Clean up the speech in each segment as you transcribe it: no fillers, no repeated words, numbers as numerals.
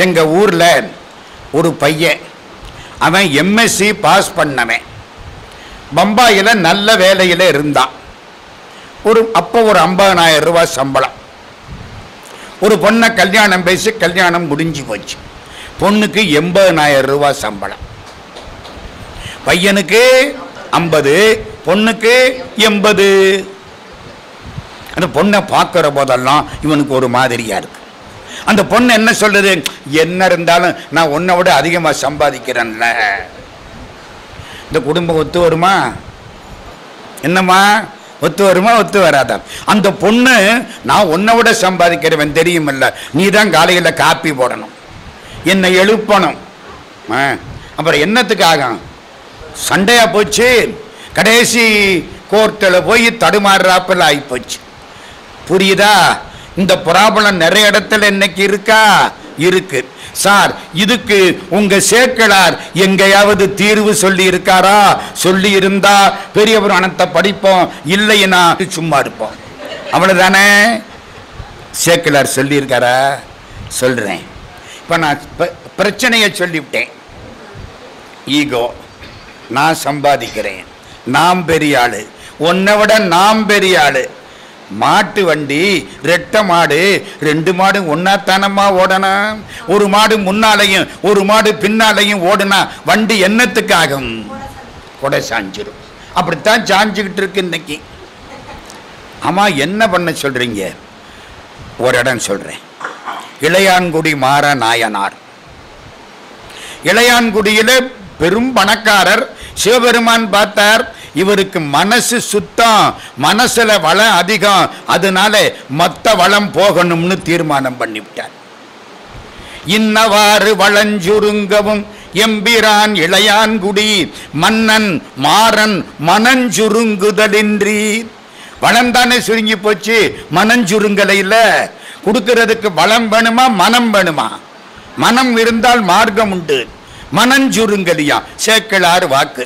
எங்கள் ஊரில் ஒரு பையன், அவன் எம்எஸ்சி பாஸ் பண்ணவன், பம்பாயில் நல்ல வேலையில் இருந்தான். அப்போ ஒரு 50,000 ரூபாய் சம்பளம். ஒரு பொண்ணை கல்யாணம் பேசி கல்யாணம் முடிஞ்சு போச்சு. பொண்ணுக்கு 80,000 ரூபாய் சம்பளம். பையனுக்கு 50, பொண்ணுக்கு 80. அந்த பொண்ணை பார்க்குற போதெல்லாம் இவனுக்கு ஒரு மாதிரியா இருக்கு. அந்த பொண்ணு என்ன சொல்றது, என்ன இருந்தாலும் நான் உன்னை விட அதிகமாக சம்பாதிக்கிறேன்ல. இந்த குடும்பம் ஒத்து வருமா? என்னம்மா, ஒத்து வருமா ஒத்து வராதா? அந்த பொண்ணு நான் உன்னை விட சம்பாதிக்கிறவன் தெரியுமில்ல, நீ தான் காலையில் காப்பி போடணும், என்னை எழுப்பணும். அப்புறம் என்னத்துக்காக சண்டையா போச்சு. கடைசி கோர்ட்டில் போய் தடுமாறுறாப்பில் ஆகிப்போச்சு. புரியுதா? இந்த ப்ராப்ளம் நிறைய இடத்துல இன்னைக்கு இருக்கா? இருக்கு. சார், இதுக்கு உங்க சேக்கிழார் எங்கேயாவது தீர்வு சொல்லி இருக்காரா? சொல்லி இருந்தா பெரிய புராணத்தை படிப்போம், இல்லைன்னா சும்மா இருப்போம். அவ்வளவுதானே. சேக்கிழார் சொல்லி இருக்காரா? சொல்றேன். இப்ப நான் பிரச்சனையை சொல்லிவிட்டேன். ஈகோ, நான் சம்பாதிக்கிறேன், நாம் பெரிய ஆளு, உன்னை விட நாம் பெரிய ஆளு. மாட்டு வண்டி, ரெட்டை மாடு, 2 மாடு ஒன்னாத்தானமா ஓடணும். ஒரு மாடு முன்னாலையும் ஒரு மாடு பின்னாலையும் ஓடுனா வண்டி என்னத்துக்காகும்? கொடை சாஞ்சிரும். அப்படித்தான் சாஞ்சுக்கிட்டு இருக்கு இன்னைக்கு. ஆமா, என்ன பண்ண சொல்றீங்க? ஒரு இடம் சொல்றேன். இளையான்குடி மாற நாயனார். இளையான்குடியில பெரும் பணக்காரர். சிவபெருமான் பார்த்தார், இவருக்கு மனசு சுத்தம், மனசுல வளம் அதிகம், அதனால மொத்த வளம் போகணும்னு தீர்மானம் பண்ணிவிட்டார். இன்னவாறு வளஞ்சுருங்கவும் எம்பிரான் இளையான்குடி மன்னன் மாறன் மனஞ்சுருங்குதலின்றி. வளம் சுருங்கி போச்சு, மனஞ்சுருங்கலை இல்ல. கொடுக்கிறதுக்கு வளம் வேணுமா, மனம் வேணுமா? மனம் இருந்தால் மார்க்கம் உண்டு. மனஞ்சுருங்கலியா சேக்கிழார் வாக்கு.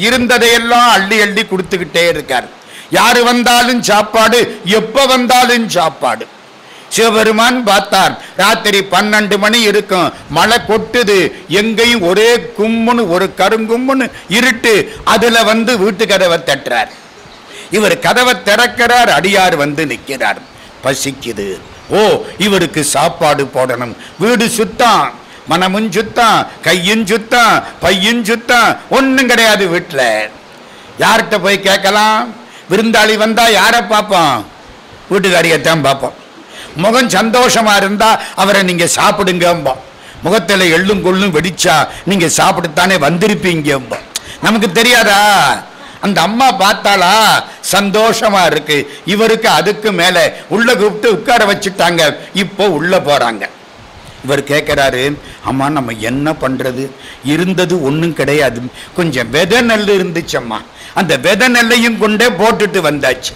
இருந்ததையெல்லாம் அள்ளி அள்ளி கொடுத்துக்கிட்டே இருக்கார். யாரு வந்தாலும் சாப்பாடு, எப்ப வந்தாலும் சாப்பாடு. சிவபெருமான் பார்த்தார், ராத்திரி 12 மணி இருக்கும், மழை கொட்டுது, எங்கேயும் ஒரே கும்முன்னு, ஒரு கருங்கும்முன்னு இருட்டு. அதுல வந்து வீட்டு கதவை தட்டுறார். இவர் கதவை திறக்கிறார், அடியார் வந்து நிற்கிறார். பசிக்குது. ஓ, இவருக்கு சாப்பாடு போடணும். வீடு சுத்தம், மனமும் சுத்தம், கையும் சுத்தம், பையும் சுத்தம், ஒன்றும் கிடையாது வீட்டில். யார்கிட்ட போய் கேட்கலாம்? விருந்தாளி வந்தா யாரை பார்ப்போம்? வீட்டுக்காரியத்தான் பார்ப்போம். முகம் சந்தோஷமா இருந்தா அவரை நீங்க சாப்பிடுங்க. முகத்தில் எள்ளும் கொள்ளும் வெடிச்சா நீங்க சாப்பிட்டுத்தானே வந்திருப்பீங்க. நமக்கு தெரியாதா? அந்த அம்மா பார்த்தாளா சந்தோஷமா இருக்கு. இவருக்கு அதுக்கு மேல உள்ள கூப்பிட்டு உட்கார வச்சுட்டாங்க. இப்போ உள்ள போறாங்க. இவர் கேட்கிறாரு, அம்மா நம்ம என்ன பண்றது? இருந்தது ஒன்றும் கிடையாது, கொஞ்சம் விதை நெல் இருந்துச்சம்மா, அந்த விதை நெல்லையும் கொண்டே போட்டுட்டு வந்தாச்சு,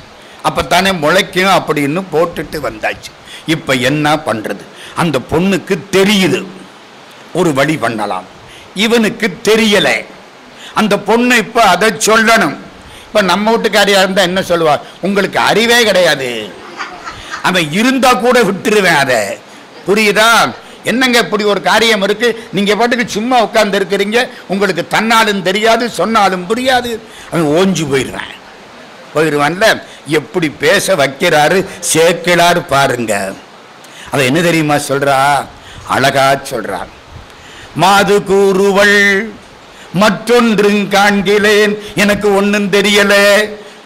அப்பத்தானே முளைக்கும் அப்படின்னு போட்டுட்டு வந்தாச்சு. இப்ப என்ன பண்றது? அந்த பொண்ணுக்கு தெரியுது ஒரு வழி பண்ணலாம், இவனுக்கு தெரியல. அந்த பொண்ணு இப்ப அதை சொல்லணும். இப்ப நம்ம வீட்டுக்காரியா இருந்தா என்ன சொல்லுவா? உங்களுக்கு அறிவே கிடையாது, அவன் இருந்தா கூட விட்டுருவேன். அதை புரியுதா? என்னங்க இப்படி ஒரு காரியம் இருக்கு, நீங்க பாட்டுக்கு சும்மா உட்கார்ந்து இருக்கிறீங்க, உங்களுக்கு தன்னாலும் தெரியாது, சொன்னாலும் புரியாது. அவன் ஓஞ்சு போயிடுவான்ல. எப்படி பேச வைக்கிறாரு சேக்கிழார் பாருங்க. அவ என்ன தெரியுமா சொல்றா? அழகா சொல்றார். மாது கூறுவள் மற்றொன்றும் காண்கிறேன், எனக்கு ஒன்னும் தெரியல.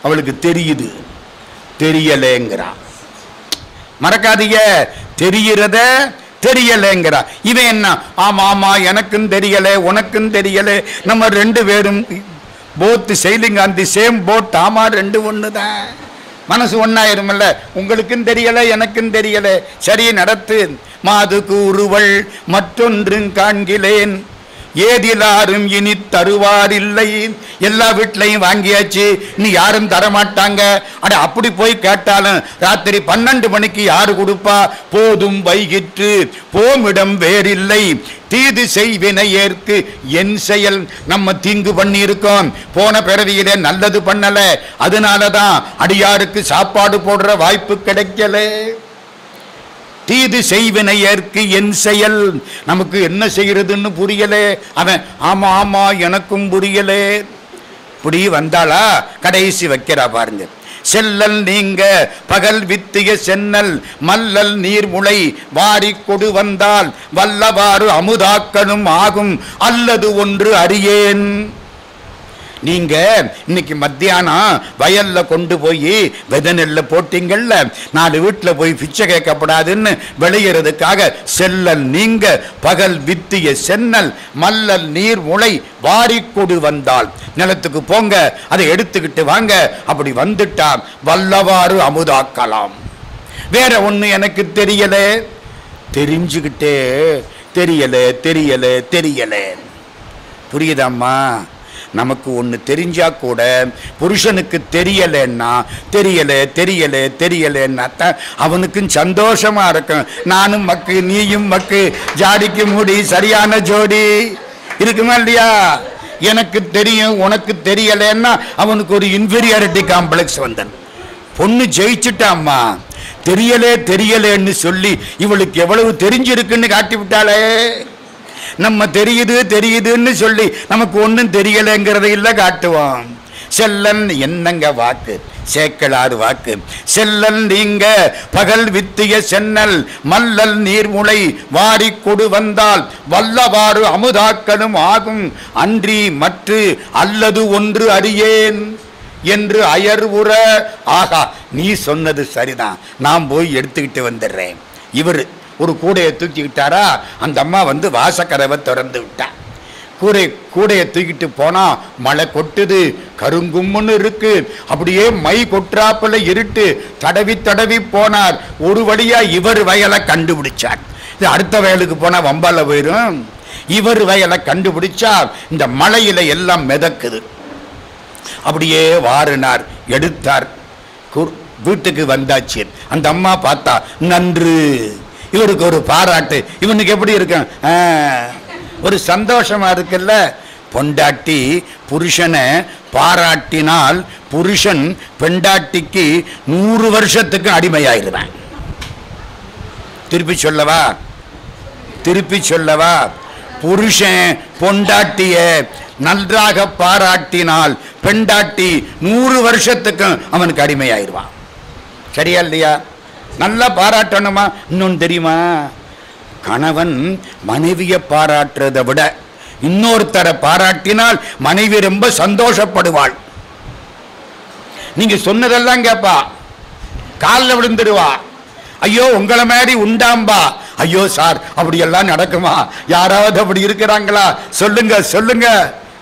அவளுக்கு தெரியுது, தெரியலேங்கிறான். மறக்காதீங்க, தெரிகிறத தெரியலைங்கிறா. இவன் என்ன? ஆமா ஆமா, எனக்கும் தெரியல, உனக்கும் தெரியல, நம்ம 2 பேரும் both sailing on the same boat. ஆமா, 2 ஒண்ணுதான், மனசு ஒன்னாயிருமல்ல. உங்களுக்கும் தெரியல, எனக்கும் தெரியல, சரி நடத்து. மாது கூறுவள் மற்றொன்றும் காண்கிறேன், ஏதிலாரும் இனி தருவார் இல்லை. எல்லா வீட்லையும் வாங்கியாச்சு, நீ யாரும் தரமாட்டாங்க. அட அப்படி போய் கேட்டாலும் ராத்திரி 12 மணிக்கு யாரு கொடுப்பா? போதும் வைகிற்று, போமிடம் வேறில்லை, தீது செய்வினை ஏற்கு என் செயல். நம்ம தீங்கு பண்ணி இருக்கோம், போன பிறவியிலே நல்லது பண்ணல, அதனாலதான் அடியாருக்கு சாப்பாடு போடுற வாய்ப்பு கிடைக்கல. தீது செய்வினையர்க்கு என் செயல். நமக்கு என்ன செய்யறதுன்னு புரியலே. அவன் ஆமா ஆமா எனக்கும் புரியலே. இப்படி வந்தாளா கடைசி வைக்கிறா பாருங்க. செல்லல் நீங்க பகல் வித்திய சென்னல் மல்லல் நீர்முளை வாரி கொடு வந்தால் வல்லவாறு அமுதாக்கனும் ஆகும் அல்லது ஒன்று அறியேன். நீங்க இன்னைக்கு மத்தியானம் வயல்ல கொண்டு போய் வித நெல்ல போட்டீங்கல்ல, 4 வீட்டுல போய் பிச்சை கேட்கப்படாதுன்னு விளையிறதுக்காக செல்லல் நீங்க பகல் வித்திய சென்னல் மல்லல் நீர் முளை வாரி கொடு வந்தால், நிலத்துக்கு போங்க அதை எடுத்துக்கிட்டு வாங்க. அப்படி வந்துட்டா வல்லவாறு அமுதாக்கலாம். வேற ஒண்ணு எனக்கு தெரியல. தெரிஞ்சுக்கிட்டே தெரியல தெரியல தெரியல. புரியுதாம்மா? நமக்கு ஒன்று தெரிஞ்சா கூட புருஷனுக்கு தெரியலன்னா தெரியல தெரியல தெரியலன்னா தான் அவனுக்கும் சந்தோஷமா இருக்கும். நானும் மக்கு நீயும் மக்கு ஜாடிக்கு மூடி சரியான ஜோடி இருக்குமா இல்லையா? எனக்கு தெரியும் உனக்கு தெரியலன்னா அவனுக்கு ஒரு இன்ஃபீரியாரிட்டி காம்ப்ளெக்ஸ் வந்தன். பொண்ணு ஜெயிச்சுட்டாம்மா. தெரியலே தெரியலேன்னு சொல்லி இவளுக்கு எவ்வளவு தெரிஞ்சிருக்குன்னு காட்டி விட்டாளே. நம்ம தெரியுது தெரியுதுன்னு சொல்லி நமக்கு ஒன்றும் தெரியலைங்கிறத இல்லை காட்டுவோம். செல்லன் என்னங்க வாக்கு, சேக்கலாறு வாக்கு. செல்லல் நீங்க பகல் வித்திய சென்னல் மல்லல் நீர்முளை வாரி கொடு வந்தால் வல்லவாறு அமுதாக்கனும் ஆகும் அன்றி மற்று அல்லது ஒன்று அறியேன் என்று அயர் உற. ஆகா, நீ சொன்னது சரிதான், நான் போய் எடுத்துக்கிட்டு வந்துடுறேன். இவர் ஒரு கூடையை தூக்கிக்கிட்டாரா, அந்த அம்மா வந்து வாசக்கதவை திறந்து விட்டா. கூடையை தூக்கிட்டு போனா மழை கொட்டுது, கருங்கும்முன்னு இருக்கு. அப்படியே மை கொட்டுறாப்புல இருட்டு. தடவி தடவி போனார். ஒரு வழியா இவர் வயலை கண்டுபிடிச்சார். இது அடுத்த வயலுக்கு போனா வம்பால போயிரும். இவர் வயலை கண்டுபிடிச்சார். இந்த மழையில எல்லாம் மிதக்குது. அப்படியே வாரினார், எடுத்தார். வீட்டுக்கு வந்தாச்சு. அந்த அம்மா பார்த்தா நன்று. இவருக்கு ஒரு பாராட்டு. இவனுக்கு எப்படி இருக்கு? ஒரு சந்தோஷமா இருக்குல்ல. பொண்டாட்டி புருஷனை பாராட்டினால் புருஷன் பெண்டாட்டிக்கு 100 வருஷத்துக்கு அடிமையாயிருவான். திருப்பி சொல்லவா? புருஷன் பொண்டாட்டிய நன்றாக பாராட்டினால் பெண்டாட்டி 100 வருஷத்துக்கும் அவனுக்கு அடிமையாயிருவான். சரியா இல்லையா? நல்லா பாராட்டணுமா? இன்னொன்று தெரியுமா? கணவன் மனைவியை பாராட்டுறதை விட இன்னொருத்தரை பாராட்டினால் மனைவி ரொம்ப சந்தோஷப்படுவாள். நீங்க சொன்னதெல்லாம் கேட்பா, காலில் விழுந்துடுவா. ஐயோ உங்களை மாதிரி உண்டாம்பா. ஐயோ சார் அப்படியெல்லாம் நடக்குமா? யாராவது அப்படி இருக்கிறாங்களா? சொல்லுங்க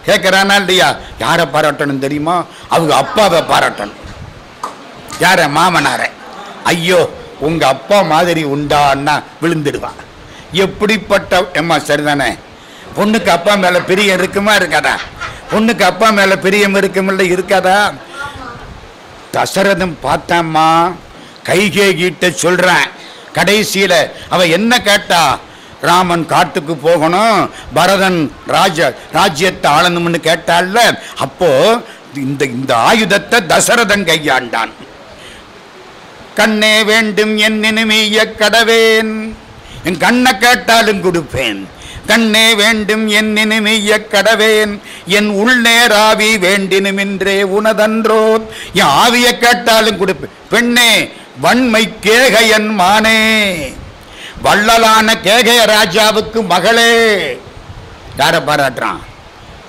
கேட்கிறானா இல்லையா? யாரை பாராட்டணும் தெரியுமா? அவங்க அப்பாவை பாராட்டணும். யார? மாமனார. ஐயோ உங்க அப்பா மாதிரி உண்டான்னா விழுந்துடுவா. எப்படிப்பட்ட எம்மா சரிதானே? பொண்ணுக்கு அப்பா மேல பிரியம் இருக்குமா இருக்காதா? பொண்ணுக்கு அப்பா மேல பிரியம் இருக்குமில்ல இருக்காதா? தசரதம் பார்த்தாம்மா, கைகேயிட்ட சொல்றேன். கடைசியில அவ என்ன கேட்டா? ராமன் காட்டுக்கு போகணும், பரதன் ராஜ்யத்தை ஆளணும்னு கேட்டால. அப்போ இந்த ஆயுதத்தை தசரதன் கையாண்டான். கண்ணே வேண்டும் என் நினைமிய கடவேன், என் கண்ணை கேட்டாலும் கொடுப்பேன். கண்ணே வேண்டும் என் நினைமிய கடவேன், என் உள்நேராவி வேண்டினுமின்றே உனதன்றோ, என் ஆவியை கேட்டாலும் கொடுப்பேன். பெண்ணே வன்மை கேகையன் மானே, வள்ளலான கேகய ராஜாவுக்கு மகளே. யார பாராட்டுறான்?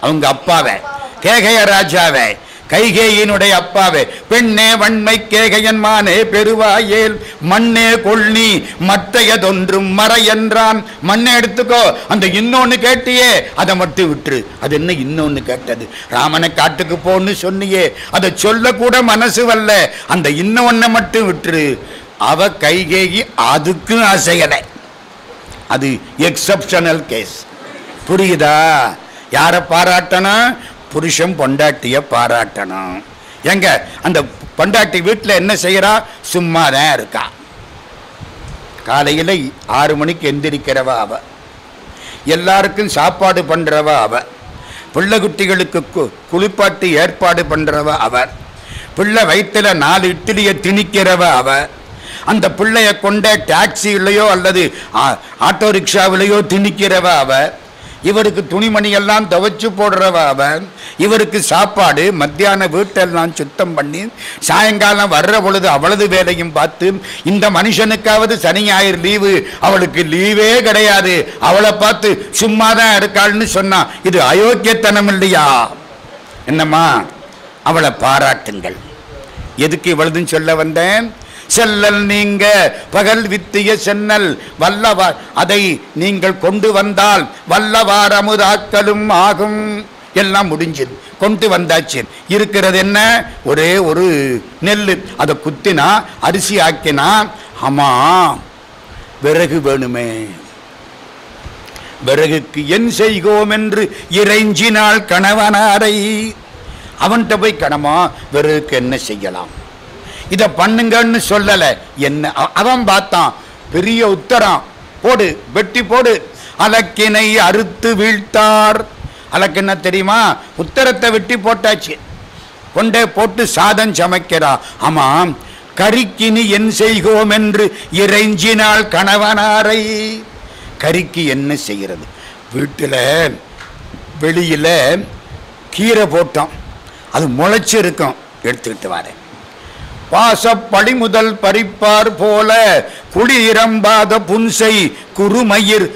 அவங்க அப்பாவை, கேகய ராஜாவை, கைகேயினுடைய அப்பாவே. பெண்ணே வன்மை கேகையன் மானே பெருவாயேல் மண்ணே கொள்ளி மற்றையதொன்றும் மற என்றான். மண்ணை எடுத்துக்கோ, அந்த இன்னொன்னு கேட்டியே அதை மட்டும் விட்டுரு. அது என்ன இன்னொன்னு கேட்டது? ராமனை காட்டுக்கு போன்னு சொன்னியே, அதை சொல்ல கூட மனசு வரல. அந்த இன்னொன்னை மட்டும் விட்டுரு. அவ கைகேயி அதுக்கும் அசையலை. அது எக்ஸப்ஷனல் கேஸ். புரியுதா? யாரை பாராட்டணும்? புருஷன் பொண்டாட்டிய பாராட்டணும். எங்க அந்த பொண்டாட்டி வீட்டில் என்ன செய்யறா? சும்மா தான் இருக்கா. காலையில் 6 மணிக்கு எந்திரிக்கிறவா அவ, எல்லாருக்கும் சாப்பாடு பண்றவா அவ, பிள்ளை குட்டிகளுக்கு குளிப்பாட்டி ஏற்பாடு பண்றவ அவர், பிள்ளை வயிற்றுல 4 இட்லியை திணிக்கிறவ அவ, அந்த பிள்ளைய கொண்ட டாக்ஸிலையோ அல்லது ஆட்டோ ரிக்ஷாவிலையோ திணிக்கிறவ அவ, இவருக்கு துணிமணி எல்லாம் துவைச்சு போடுறவ அவ, இவருக்கு சாப்பாடு மத்தியான வீட்டெல்லாம் சுத்தம் பண்ணி சாயங்காலம் வர்ற பொழுது அவளது வேலையும் பார்த்து, இந்த மனுஷனுக்காவது சனி ஞாயிறு லீவு, அவளுக்கு லீவே கிடையாது, அவளை பார்த்து சும்மாதான் இருக்காள்னு சொன்னா இது அயோக்கியத்தனம் இல்லையா? என்னம்மா அவளை பாராட்டுங்கள். எதுக்கு இவ்வளவுன்னு சொல்ல வந்தேன்? செல்லல் நீங்க பகல் வித்திய சென்னல் வல்லவார், அதை நீங்கள் கொண்டு வந்தால் வல்லவார் அமுதாக்கலும் ஆகும். எல்லாம் முடிஞ்சது, கொண்டு வந்தாச்சு. இருக்கிறது என்ன? ஒரே ஒரு நெல், அதை குத்தினா அரிசி ஆக்கினா, ஆமா விறகு வேணுமே, விறகுக்கு என் செய்கோம் என்று இறைஞ்சினாள் கணவனாரை. அவன்கிட்ட போய் கடமா விறகுக்கு என்ன செய்யலாம், இதை பண்ணுங்கன்னு சொல்லல. என்ன அவன் பார்த்தான், பெரிய உத்தரம் போடு, வெட்டி போடு, அலக்கினை அறுத்து வீழ்த்தார். அலக்கு என்ன தெரியுமா? உத்தரத்தை வெட்டி போட்டாச்சு, கொண்டே போட்டு சாதம் சமைக்கிறா. ஆமாம், கறிக்கினி என் செய்கோம் என்று இறைஞ்சினாள் கணவனாரை. கறிக்கு என்ன செய்கிறது? வீட்டில் வெளியில கீரை போட்டோம், அது முளைச்சு இருக்கும், எடுத்துக்கிட்டு வரேன். பாசப்படி முதல் பறிப்பார் போல குளிரம்பாத புன்சை குறுமயிர்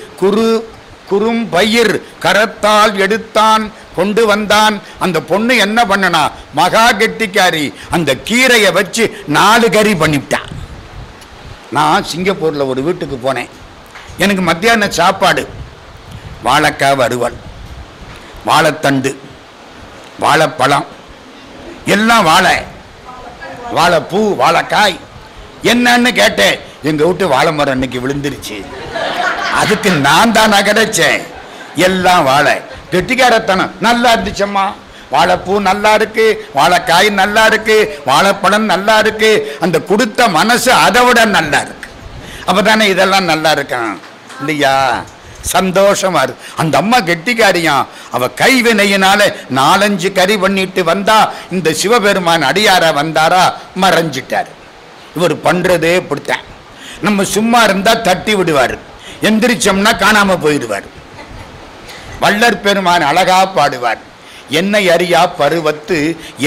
குறும்பயிர் கரத்தால் எடுத்தான் கொண்டு வந்தான். அந்த பொண்ணு என்ன பண்ணனா, மகா கெட்டிக்காரி, அந்த கீரையை வச்சு 4 கறி பண்ணிவிட்டான். நான் சிங்கப்பூரில் ஒரு வீட்டுக்கு போனேன். எனக்கு மத்தியான சாப்பாடு வாழைக்காய் வறுவல், வாழைத்தண்டு, வாழைப்பழம், எல்லாம் வாழை, வாழைப்பூ, வாழைக்காய். என்னன்னு கேட்டேன். எங்க வீட்டு வாழை மரம் இன்னைக்கு விழுந்துருச்சு, அதுக்கு நான் தான் கிடைச்சேன். எல்லாம் வாழை. கெட்டிக்காரத்தனம் நல்லா இருந்துச்சம்மா. வாழைப்பூ நல்லா இருக்கு, வாழைக்காய் நல்லா இருக்கு, வாழைப்பழம் நல்லா இருக்கு, அந்த கொடுத்த மனசு அதை விட நல்லா இருக்கு. அப்பதானே இதெல்லாம் நல்லா இருக்கான் இல்லையா? சந்தோஷமா இருக்கு. அந்த அம்மா கெட்டிக்காரியாம், அவ கைவினையினால 4-5 கறி பண்ணிட்டு வந்தா. இந்த சிவபெருமான் அடியாரா வந்தாரா, மறைஞ்சிட்டாரு. இவர் பண்றதே பிடித்தான். நம்ம சும்மா இருந்தா தட்டி விடுவாரு, எந்திரிச்சோம்னா காணாம போயிடுவார். வள்ளற் பெருமான் அழகா பாடுவார், என்னை அறியா பருவத்து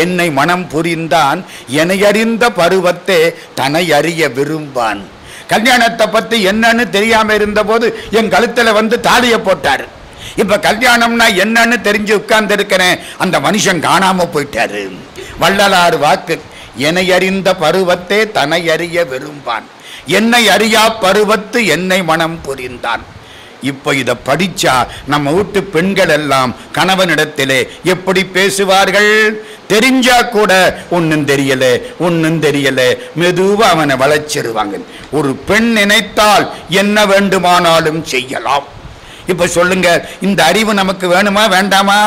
என்னை மனம் புரிந்தான், என்னை அறிந்த பருவத்தே தன்னை அறிய விரும்பான். கல்யாணத்தை பத்தி என்னன்னு தெரியாம இருந்த போது என் கழுத்துல வந்து தாலியை போட்டாரு. இப்ப கல்யாணம்னா என்னன்னு தெரிஞ்சு உட்கார்ந்து இருக்கிறேன், அந்த மனுஷன் காணாம போயிட்டாரு. வள்ளலார் வாக்கு, என்னை அறிந்த பருவத்தே தன்னை அறிய விரும்பான், என்னை அறியா பருவத்து என்னை மனம் புரிந்தான். இப்ப இத படிச்சா நம்ம வீட்டு பெண்கள் எல்லாம் கணவனிடத்திலே எப்படி பேசுவார்கள்? தெரிஞ்சா கூட ஒன்னும் தெரியல, ஒன்னும் தெரியல, மெதுவா அவனை வளைச்சிருவாங்க. ஒரு பெண் நினைத்தால் என்ன வேண்டுமானாலும் செய்யலாம். இப்ப சொல்லுங்க, இந்த அறிவு நமக்கு வேணுமா வேண்டாமா?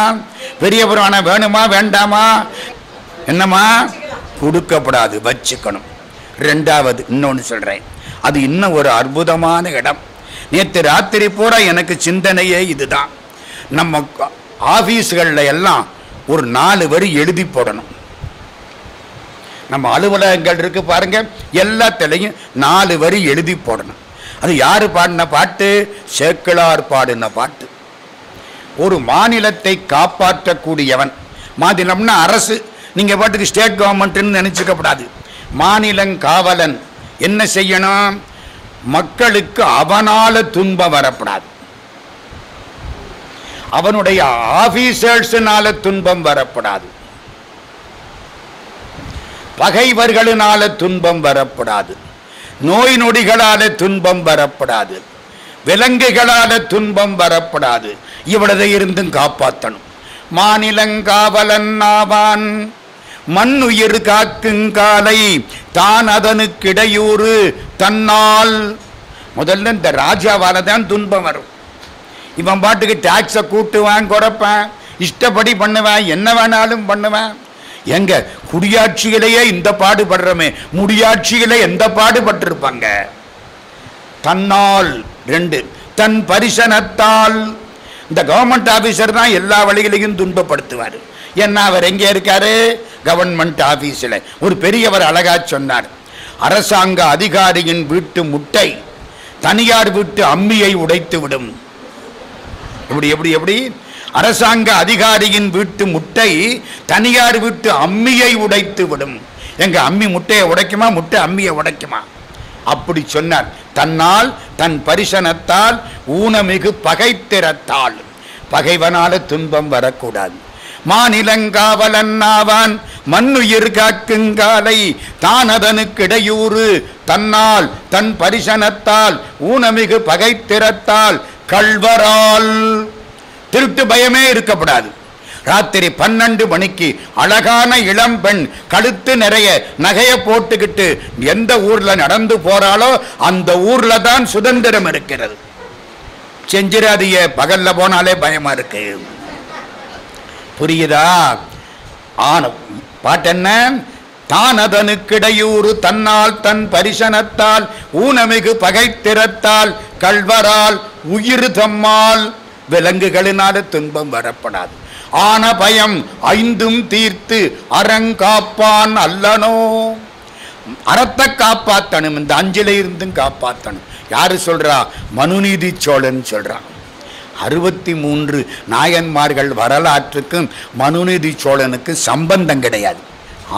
பெரிய புராணம் வேணுமா வேண்டாமா? என்னமா? கொடுக்கப்படாது, வச்சுக்கணும். 2வது இன்னொன்னு சொல்றேன், அது இன்னும் ஒரு அற்புதமான இடம். நேற்று ராத்திரி பூரா எனக்கு சிந்தனையே இதுதான். நம்ம ஆபீஸ்கள்ல எல்லாம் ஒரு 4 வரி எழுதி போடணும். நம்ம அலுவலகங்கள் இருக்கு பாருங்க, எல்லாத்திலையும் 4 வரி எழுதி போடணும். அது யாரு பாடின பாட்டு? சேக்கிழார் பாடின பாட்டு. ஒரு மாநிலத்தை காப்பாற்றக்கூடியவன், மாநிலம்னா அரசு, நீங்க பாட்டுக்கு ஸ்டேட் கவர்மெண்ட்னு நினைச்சுக்கப்படாது. மாநிலம் காவலன் என்ன செய்யணும்? மக்களுக்கு அவனால துன்பம் வரப்படாது, அவனுடைய ஆபீசர்ஸ்னால துன்பம் வரப்படாது, பகைவர்களினால துன்பம் வரப்படாது, நோய் நொடிகளால துன்பம் வரப்படாது, விலங்குகளால துன்பம் வரப்படாது. இவ்வளவு இருந்தும் காப்பாற்றணும். மாநிலங்காவலன் ஆவான், மண்ணுயிர் காக்குங்காலை தான் அதனுக்கிடையூறு தன்னால். முதல்ல இந்த ராஜாவால தான் துன்பம் வரும். இவன் பாட்டுக்கு டாக்ஸை கூட்டுவான், குறைப்பான், இஷ்டப்படி பண்ணுவான், என்ன வேணாலும் பண்ணுவான். எங்க குடியாட்சிகளையே இந்த பாடுபடுறமே, முடியாட்சிகளே எந்த பாடுபட்டிருப்பாங்க? தன்னால் 2, தன் பரிசனத்தால். இந்த கவர்மெண்ட் ஆபீசர் தான் எல்லா வழிகளையும் துன்பப்படுத்துவார். என்ன அவர் எங்கே இருக்காரு? கவர்மெண்ட் ஆபீஸில். ஒரு பெரியவர் அழகா சொன்னார், அரசாங்க அதிகாரியின் வீட்டு முட்டை தனியார் வீட்டு அம்மியை உடைத்து விடும். எப்படி எப்படி எப்படி? அரசாங்க அதிகாரியின் வீட்டு முட்டை தனியார் வீட்டு அம்மியை உடைத்து விடும். எங்க அம்மி முட்டையை உடைக்குமா? முட்டை அம்மியை உடைக்குமா? அப்படி சொன்னார். தன்னால் தன் பரிசனத்தால் ஊனமிகு பகைத்திறத்தால் பகைவனால துன்பம் வரக்கூடாது. மாநிலங்காவலன் ஆவான் மண்ணுயிர் காக்குங்காலை தானதனுக்கிடையூறு தன்னால் தன் பரிசனத்தால் ஊனமிகு பகைத்திறத்தால் கள்வரால் திருட்டு பயமே இருக்கப்படாது. ராத்திரி 12 மணிக்கு அழகான இளம்பெண் கழுத்து நிறைய நகைய போட்டுக்கிட்டு எந்த ஊர்ல நடந்து போறாளோ அந்த ஊர்ல தான் சுதந்திரம் இருக்கிறது. செஞ்சிராதிய பகல்ல போனாலே பயமா இருக்கு. புரியுதா? ஆன பாட்டு என்ன? தானதனுக்கிடையூறு தன்னால் தன் பரிசனத்தால் ஊனமிகு பகைத்திறத்தால் கள்வரால் உயிர் தம்மால் விலங்குகளினால துன்பம் வரப்படாது. ஆன பயம் 5 தீர்த்து அறங்காப்பான் அல்லனோ. அறத்தை காப்பாத்தணும், இந்த 5ல இருந்தும் காப்பாத்தணும். யாரு சொல்றா? மனுநீதி சோழன் சொல்றான். 63 நாயன்மார்கள் வரலாற்றுக்கும் மனுநீதி சோழனுக்கு சம்பந்தம் கிடையாது.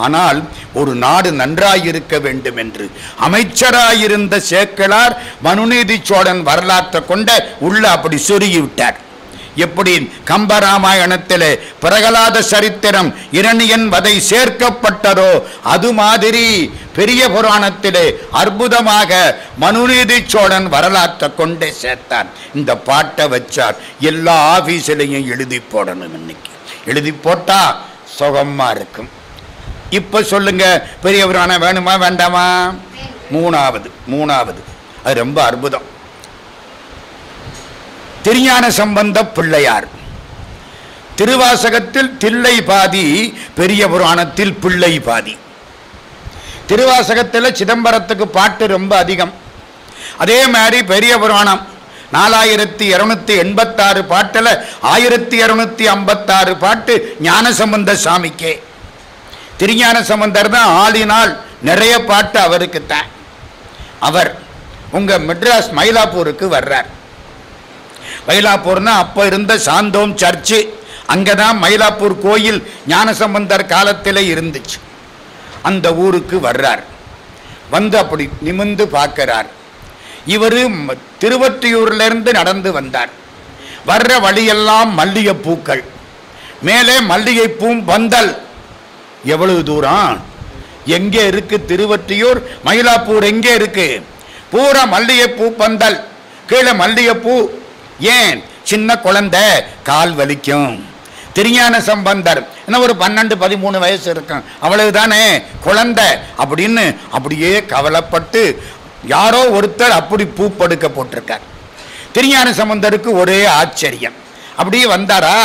ஆனால் ஒரு நாடு நன்றாயிருக்க வேண்டும் என்று அமைச்சராயிருந்த சேக்கிழார் மனுநீதி சோழன் வரலாற்றை கொண்ட உள்ள அப்படி சொருகி விட்டார். எப்படி கம்பராமாயணத்திலே பிரகலாத சரித்திரம் இரணியன் வதை சேர்க்கப்பட்டதோ அது மாதிரி பெரிய புராணத்திலே அற்புதமாக மனுநீதி சோழன் வரலாற்றை கொண்டே சேர்த்தார். இந்த பாட்டை வச்சார். எல்லா ஆபீஸிலையும் எழுதி போடணும். இன்னைக்கு எழுதி போட்டா சுகமா இருக்கும். இப்ப சொல்லுங்க, பெரிய புராணம் வேணுமா வேண்டாமா? மூணாவது அது ரொம்ப அற்புதம். திருஞான சம்பந்த பிள்ளையார். திருவாசகத்தில் தில்லை பாதி, பெரிய புராணத்தில் பிள்ளை பாதி. திருவாசகத்தில் சிதம்பரத்துக்கு பாட்டு ரொம்ப அதிகம். அதே மாதிரி பெரிய புராணம் 4286 பாட்டுல 1256 பாட்டு ஞானசம்பந்த சாமிக்கே. திருஞான சம்பந்தர் தான் ஆளினால் நிறைய பாட்டு அவருக்குத்தான். அவர் உங்க மெட்ராஸ் மயிலாப்பூருக்கு வர்றார். மயிலாப்பூர்னா அப்ப இருந்த சாந்தோம் சர்ச்சு, அங்கதான் மயிலாப்பூர் கோயில் ஞானசம்பந்தர் காலத்திலே இருந்துச்சு. அந்த ஊருக்கு வர்றார். வந்து அப்படி நிமிந்து பார்க்கிறார். இவரு திருவொற்றியூர்ல இருந்து நடந்து வந்தார். வர்ற வழியெல்லாம் மல்லிகை பூக்கள், மேலே மல்லிகை பூ பந்தல். எவ்வளவு தூரம்? எங்கே இருக்கு திருவொற்றியூர்? மயிலாப்பூர் எங்கே இருக்கு? பூரா மல்லிகை பூ பந்தல், கீழே மல்லிகை பூ. ஏன்? சின்ன குழந்தை, கால் வலிக்கும். திருஞான சம்பந்தர் என்ன ஒரு 12-13 வயசு இருக்கும், அவ்வளவுதானே, குழந்தை அப்படின்னு அப்படியே கவலைப்பட்டு யாரோ ஒருத்தர் அப்படி பூ படுக்க போட்டிருக்கார். திருஞான சம்பந்தருக்கு ஒரே ஆச்சரியம். அப்படியே வந்தாரா,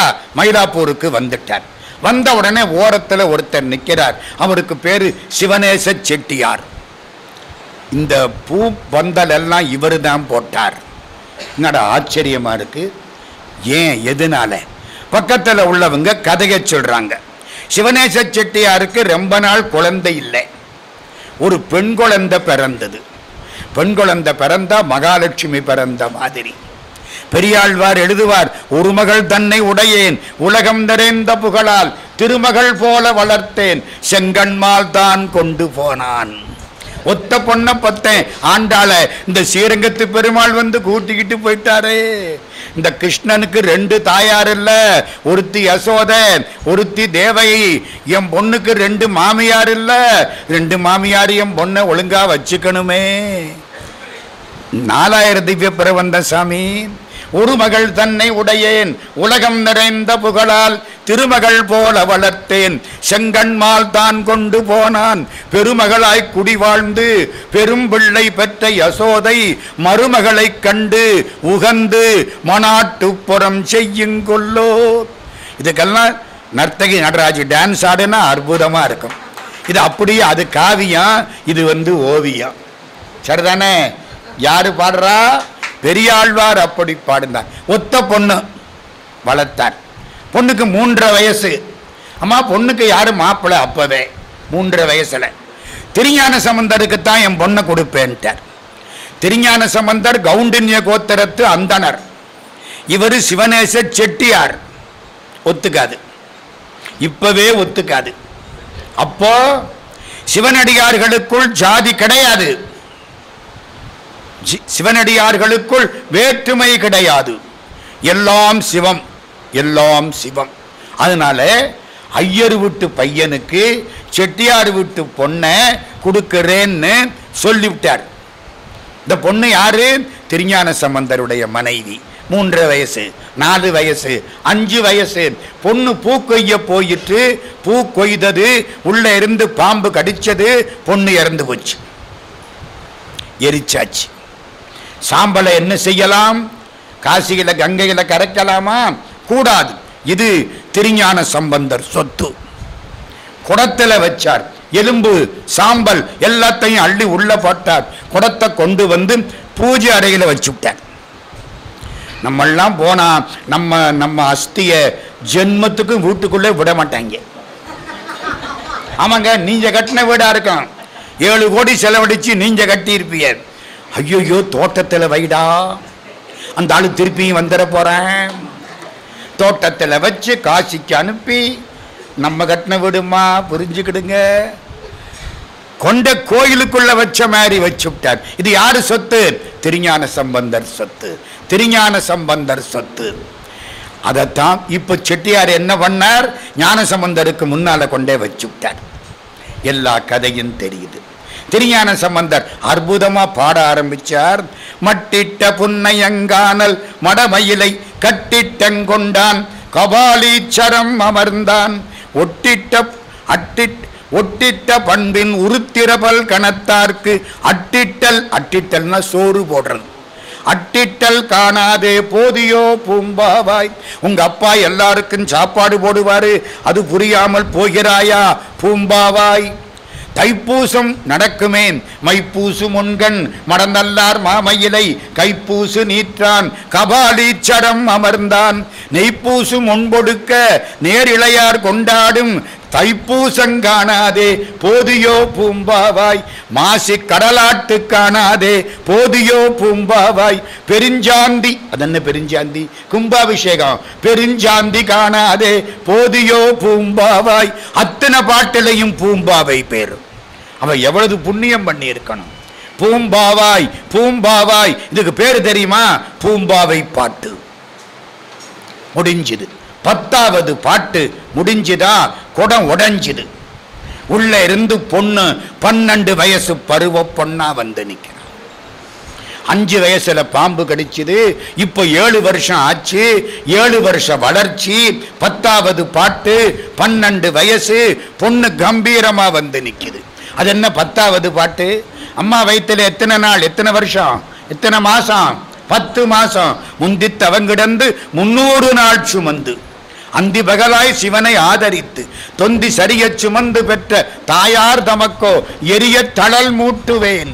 மயிலாப்பூருக்கு வந்துட்டார். வந்த உடனே ஓரத்தில் ஒருத்தர் நிற்கிறார். அவருக்கு பேரு சிவநேச செட்டியார். இந்த பூ பந்தல் எல்லாம் இவரு தான் போட்டார். என்னடா ஆச்சரியமா இருக்கு. ஏன்? எதனால? பக்கத்தில் உள்ளவங்க கதையை சொல்றாங்க. சிவநேச செட்டியாருக்கு ரொம்ப நாள் குழந்தை இல்லை. ஒரு பெண் குழந்தை பிறந்தது. பெண் குழந்தை பிறந்தா மகாலட்சுமி பிறந்த மாதிரி. பெரியாழ்வார் எழுதுவார், ஒரு மகள் தன்னை உடையேன் உலகம் நிறைந்த புகழால் திருமகள் போல வளர்த்தேன் செங்கண்மால் தான் கொண்டு போனான். ஒத்த பொண்ண பத்தேன் ஆண்டாள இந்த ஸ்ரீரங்கத்து பெருமாள் வந்து கூட்டிக்கிட்டு போயிட்டாரே. இந்த கிருஷ்ணனுக்கு 2 தாயார் இல்ல, ஒருத்தி யசோத, ஒருத்தி தேவகி. என் பொண்ணுக்கு 2 மாமியார் இல்ல, 2 மாமியார் என் பொண்ணை ஒழுங்கா வச்சுக்கணுமே. 4000 திவ்ய பிரபந்த சாமி. ஒரு மகள் தன்னை உடையேன் உலகம் நிறைந்த புகழால் திருமகள் போல வளர்த்தேன் செங்கண்மால் தான் கொண்டு போனான். பெருமகளாய் குடி வாழ்ந்து பெரும் பிள்ளை பெற்ற யசோதை மருமகளை கண்டு உகந்து மனாட்டுப்புறம் செய்யுங்கொள்ளோ. இதுக்கெல்லாம் நர்த்தகி நடராஜ் டான்ஸ் ஆடுனா அற்புதமா இருக்கும். இது அப்படியே, அது காவியம், இது ஓவியம். சரிதானே? யாரு பாடுறா? பெரியாழ்வார் அப்படி பாடுந்தார். ஒத்த பொண்ணு வளர்த்தார். பொண்ணுக்கு 3.5 வயசு. அம்மா பொண்ணுக்கு யாரு மாப்பிள்ளை? அப்பவே 3.5 வயசுல திருஞான சம்பந்தருக்குத்தான் என் பொண்ணை கொடுப்பேன்ட்டார். திருஞான சம்பந்தர் கவுண்டின்ய கோத்திரத்து அந்தனர், இவர் சிவநேச செட்டியார். ஒத்துக்காது, இப்பவே ஒத்துக்காது. அப்போ சிவனடியார்களுக்குள் ஜாதி கிடையாது, சிவனடியார்களுக்குள் வேற்றுமை கிடையாது, எல்லாம் சிவம், எல்லாம் சிவம். அதனால ஐயர் வீட்டு பையனுக்கு செட்டியார் வீட்டு பொண்ணை கொடுக்கிறேன்னு சொல்லிவிட்டார். இந்த பொண்ணு யாரு? திருஞான சம்பந்தருடைய மனைவி. 3 வயசு, 4 வயசு, 5 வயசு. பொண்ணு பூ கொய்ய போயிட்டு, பூ கொய்தது, உள்ள இருந்து பாம்பு கடிச்சது, பொண்ணு இறந்து போச்சு, எரிச்சாச்சு. சாம்பலை என்ன செய்யலாம்? காசியில கங்கையில கரைக்கலாமா? கூடாது. இது திருஞான சம்பந்தர் சொத்து. குடத்துல வச்சார், எலும்பு சாம்பல் எல்லாத்தையும் அள்ளி உள்ள போட்டார், குடத்தை கொண்டு வந்து பூஜை அறையில வச்சுட்டார். நம்மெல்லாம் போனா நம்ம அஸ்திய ஜென்மத்துக்கு வீட்டுக்குள்ளே விட மாட்டாங்க. ஆமாங்க, நீங்க கட்டின வீடா இருக்கும், 7 கோடி செலவழிச்சு நீங்க கட்டி இருப்பீங்க. ஐயோ தோட்டத்துல வைடா, அந்த ஆளு திருப்பியும் வந்துட போறேன். தோட்டத்துல வச்சு காசிக்கு அனுப்பி, நம்ம கட்டின வீடுமா, புரிஞ்சுக்கிடுங்க, கொண்ட கோயிலுக்குள்ள வச்ச மாதிரி வச்சு விட்டார். இது யாரு சொத்து? திருஞான சம்பந்தர் சொத்து, திருஞான சம்பந்தர் சொத்து. அதைத்தான் இப்ப செட்டியார் என்ன பண்ணார்? ஞான சம்பந்தருக்கு முன்னால கொண்டே வச்சு விட்டார். எல்லா கதையும் தெரியுது. திருஞான சம்பந்தர் அற்புதமா பாட ஆரம்பிச்சார். மட்டிட்ட புன்னையங்கானல் மடமயிலை கட்டிட்டங்கொண்டான், கபாலீச்சரம் அமர்ந்தான், ஒட்டிட்ட பண்பின் உருத்திரபல் கணத்தார்க்கு அட்டிட்டல், அட்டிட்டல்னா சோறு போடுறது, அட்டிட்டல் காணாதே போதியோ பூம்பாவாய். உங்க அப்பா எல்லாருக்கும் சாப்பாடு போடுவாரு, அது புரியாமல் போகிறாயா பூம்பாவாய். தைப்பூசம் நடக்குமே மைப்பூசு முன்கண் மடநல்லார் மாமயிலை கைப்பூசு நீற்றான், கபாலீச்சரம் அமர்ந்தான். நெய்ப்பூசு முன்பொடுக்க நேரிழையார் கொண்டாடும், தைப்பூசங்காணாதே போதியோ பூம்பாவாய். மாசி கடலாட்டு காணாதே போதியோ பூம்பாவாய். பெருஞ்சாந்தி, அதென்ன பெருஞ்சாந்தி? கும்பாபிஷேகம். பெருஞ்சாந்தி காணாதே போதியோ பூம்பாவாய். அத்தனை பாட்டிலையும் பூம்பாவை பேரு. அவ எவ்வளவு புண்ணியம் பண்ணி இருக்கணும். பூம்பாவாய், பூம்பாவாய், இதுக்கு பேரு தெரியுமா? பூம்பாவை பாட்டு. முடிஞ்சுது. 10வது பாட்டு முடிஞ்சுதா, குடம் உடைஞ்சுது. உள்ள இருந்து பொண்ணு 12 வயசு பருவ பொண்ணா வந்து நிற்கிறான். 5 வயசுல பாம்பு கடிச்சுது. இப்போ 7 வருஷம் ஆச்சு, 7 வருஷ வளர்ச்சி. 10வது பாட்டு, 12 வயசு, பொண்ணு கம்பீரமா வந்து நிக்குது. அது என்ன 10வது பாட்டு? அம்மா வயிற்றுல எத்தனை நாள், எத்தனை வருஷம், எத்தனை மாசம்? 10 மாசம். முந்தி தவங்கிடந்து 300 நாள் சுமந்து அந்தி பகலாய் சிவனை ஆதரித்து தொந்தி சரிய சுமந்து பெற்ற தாயார் தமக்கோ எரிய தளல் மூட்டுவேன்.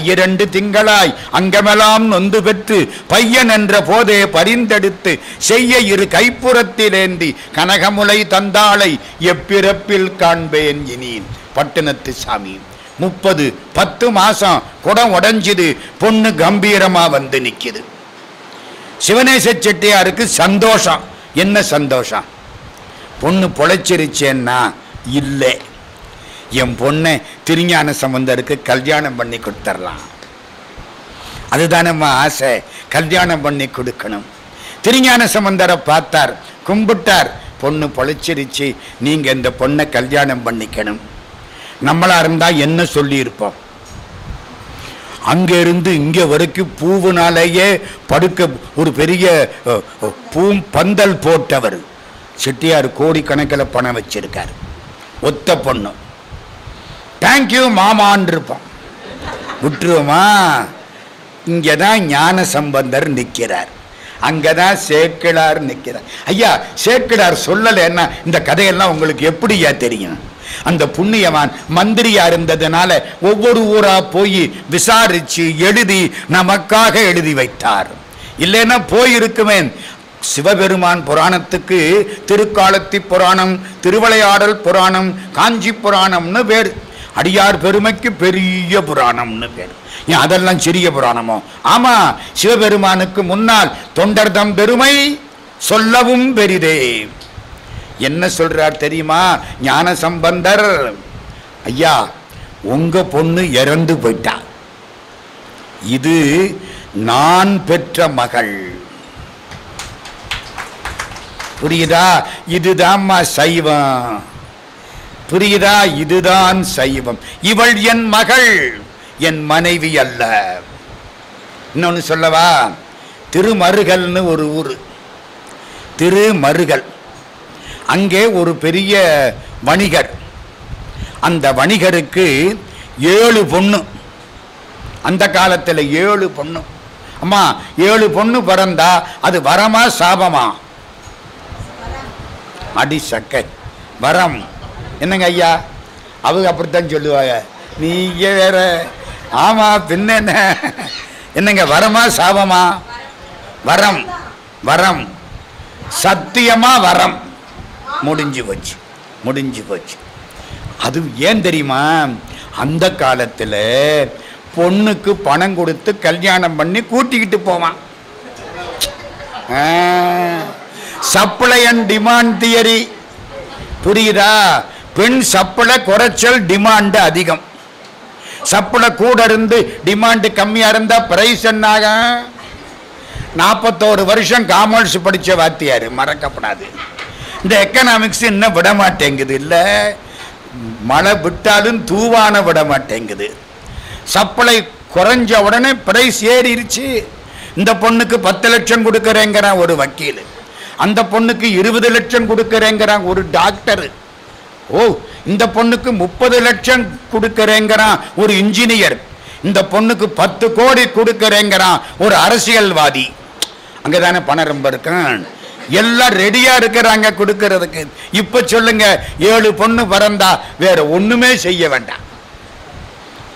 2 திங்களாய் அங்கமெல்லாம் நொந்து பெற்று பையன் என்ற போதே பரிந்தெடுத்து செய்ய 2 கைப்புறத்திலேந்தி கனகமுலை தந்தாளை எப்பிறப்பில் காண்பேன் இனி. பட்டினத்து சாமி. 10 மாசம் குடம் உடைஞ்சுது. பொண்ணு கம்பீரமா வந்து நிக்குது. சிவநேச செட்டியாருக்கு சந்தோஷம். என்ன சந்தோஷம்? பொண்ணு பொழைச்சிருச்சேன்னா இல்லை, என் பொண்ணை திருஞான சம்பந்தருக்கு கல்யாணம் பண்ணி கொடுத்துடலாம். அதுதானம்மா ஆசை, கல்யாணம் பண்ணி கொடுக்கணும். திருஞான சம்பந்தரை பார்த்தார், கும்பிட்டார். பொண்ணு பொழைச்சிருச்சு, நீங்க இந்த பொண்ணை கல்யாணம் பண்ணிக்கணும். நம்மளா இருந்தா என்ன சொல்லி இருப்போம்? அங்க இருந்து இங்க வரைக்கும் பூவுனாலேயே படுக்க ஒரு பெரிய பந்தல் போட்டவர். செட்டியார் கோடிக்கணக்கில் பணம் வச்சிருக்காரு. ஒத்த பொண்ணு. தேங்க்யூ மாமான் இருப்போம். விட்டுருவோமா? இங்கதான் ஞான சம்பந்தர் நிற்கிறார், அங்கதான் சேக்கிழார் நிற்கிறார். ஐயா, சேக்கிழார் சொல்லலைன்னா இந்த கதையெல்லாம் உங்களுக்கு எப்படியா தெரியும்? அந்த புண்ணியவான் மந்திரியா இருந்ததுனால ஒவ்வொரு ஊரா போய் விசாரிச்சு எழுதி நமக்காக எழுதி வைத்தார். இல்லைன்னா போயிருக்குமே. சிவபெருமான் புராணத்துக்கு திருக்காலத்தி புராணம், திருவிளையாடல் புராணம், காஞ்சி புராணம்னு பேர். அடியார் பெருமைக்கு பெரிய புராணம்னு பேர். ஏன் அதெல்லாம் சிறிய புராணமோ? ஆமா, சிவபெருமானுக்கு முன்னால் தொண்டர்தம் பெருமை சொல்லவும் பெரிதே. என்ன சொல்றார் தெரியுமா ஞான சம்பந்தர்? ஐயா, உங்க பொண்ணு இறந்து போயிட்டா, இது நான் பெற்ற மகள். புரியுதா? இதுதான்மா சைவம். புரியுதா? இதுதான் சைவம். இவள் என் மகள், என் மனைவி அல்ல. இன்னொன்னு சொல்லவா? திருமருகல்னு ஒரு ஊரு, திருமருகல். அங்கே ஒரு பெரிய வணிகர். அந்த வணிகருக்கு 7 பொண்ணு. அந்த காலத்தில் 7 பொண்ணு. அம்மா, 7 பொண்ணு பிறந்தா அது வரமா சாபமா? அடி சக்கை, வரம். என்னங்க ஐயா, அவங்க அப்படித்தான் சொல்லுவாங்க, நீங்க வேற. ஆமா, பின்ன என்ன? என்னங்க, வரமா சாபமா? வரம், வரம், சத்தியமா வரம். முடிஞ்சு போச்சு, முடிஞ்சு போச்சு. அது ஏன் தெரியுமா? அந்த காலத்தில் பொண்ணுக்கு பணம் கொடுத்து கல்யாணம் பண்ணி கூட்டிக்கிட்டு போவான். Supply and demand theory. புரியுதா? பெண் சப்ளை குறைச்சல், டிமாண்ட் அதிகம். சப்ளை கூட இருந்து டிமாண்ட் கம்மியா இருந்தா பிரைஸ் என்னாக? 41 வருஷம் காமர்ஸ் படிச்ச வாத்தியாரு, மறக்கப்படாது. இந்த எக்கனாமிக்ஸ் இன்னும் விட மாட்டேங்குது. இல்ல, மழை விட்டாலும் தூவான விட மாட்டேங்குது. சப்ளை குறைஞ்ச உடனே பிரைஸ் ஏறிடுச்சு. இந்த பொண்ணுக்கு 10 லட்சம் கொடுக்கறேங்கிறான் ஒரு வக்கீல், அந்த பொண்ணுக்கு 20 லட்சம் கொடுக்கறேங்கிறான் ஒரு டாக்டர். ஓ, இந்த பொண்ணுக்கு 30 லட்சம் கொடுக்கறேங்கிறான் ஒரு இன்ஜினியர். இந்த பொண்ணுக்கு 10 கோடி கொடுக்கறேங்கிறான் ஒரு அரசியல்வாதி. அங்கதானே பணம் ரொம்ப இருக்கான். எல்லாம் ரெடியா இருக்கிறாங்க கொடுக்கறதுக்கு. இப்ப சொல்லுங்க, 7 பொண்ணு பிறந்தா வேற ஒண்ணுமே செய்ய வேண்டாம்,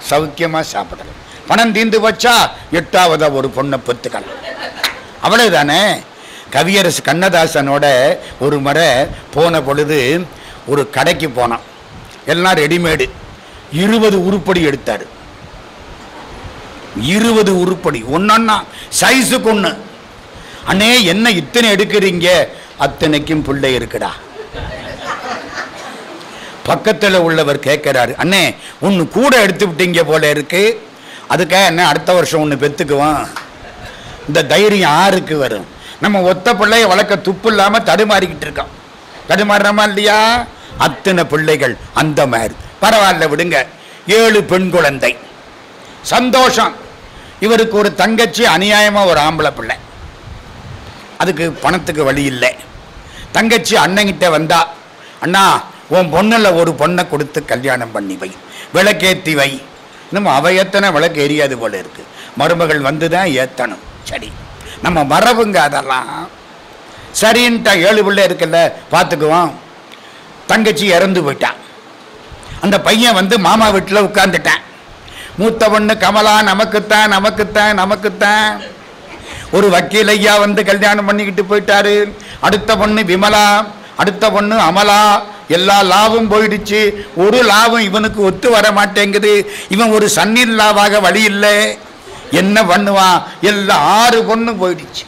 சௌக்கியமா சாப்பிடலாம். பணம் தீந்து வச்சா 8வது ஒரு பொண்ணை பெத்துக்கலாம், அவ்வளவுதானே. கவியரசு கண்ணதாசனோட ஒரு முறை போன பொழுது ஒரு கடைக்கு போனான். எல்லாம் ரெடிமேடு. 20 உருப்படி எடுத்தாரு. 20 உருப்படி, ஒன்னா சைஸுக்கு ஒண்ணு. அண்ணே, என்ன இத்தனை எடுக்கிறீங்க? அத்தனைக்கும் பிள்ளை இருக்குடா. பக்கத்தில் உள்ளவர் கேட்கிறாரு, அண்ணே ஒன்று கூட எடுத்து விட்டீங்க போல இருக்கு, அதுக்காக என்ன அடுத்த வருஷம் ஒன்று பெற்றுக்குவோம்? இந்த தைரியம் யாருக்கு வரும்? நம்ம ஒத்த பிள்ளைய வளர்க்க துப்பு இல்லாமல் தடுமாறிக்கிட்டு இருக்கோம். தடுமாறுறமா இல்லையா? அத்தனை பிள்ளைகள் அந்த மாதிரி. பரவாயில்ல, விடுங்க. 7 பெண் குழந்தை, சந்தோஷம். இவருக்கு ஒரு தங்கச்சி, அநியாயமா ஒரு ஆம்பளை பிள்ளை. அதுக்கு பணத்துக்கு வழி இல்லை. தங்கச்சி அண்ணங்கிட்ட வந்தா, அண்ணா உன் பொண்ணுல ஒரு பொண்ணை கொடுத்து கல்யாணம் பண்ணி வை, விளக்கேற்றி வை. நம்ம அவ ஏத்தனை விளக்கு எரியாது போல இருக்கு. மருமகள் வந்துதான் ஏத்தணும். சரி, நம்ம மரபுங்க அதெல்லாம். சரின்ட்டா. 7 பிள்ளை இருக்குல்ல, பார்த்துக்குவோம். தங்கச்சி இறந்து போயிட்டான். அந்த பையன் வந்து மாமா வீட்டில் உட்கார்ந்துட்டான். மூத்த பொண்ணு கமலா, நமக்குத்தான் நமக்குத்தான் நமக்குத்தான். ஒரு வக்கீல் ஐயா வந்து கல்யாணம் பண்ணிக்கிட்டு போயிட்டாரு. அடுத்த பொண்ணு விமலா, அடுத்த பொண்ணு அமலா. எல்லா லாபம் போயிடுச்சு. ஒரு லாபம் இவனுக்கு ஒத்து வர மாட்டேங்குது. இவன் ஒரு சன்னீர் லாவாக வழி இல்லை. என்ன பண்ணுவான்? எல்லாம் 6 பொண்ணு போயிடுச்சு.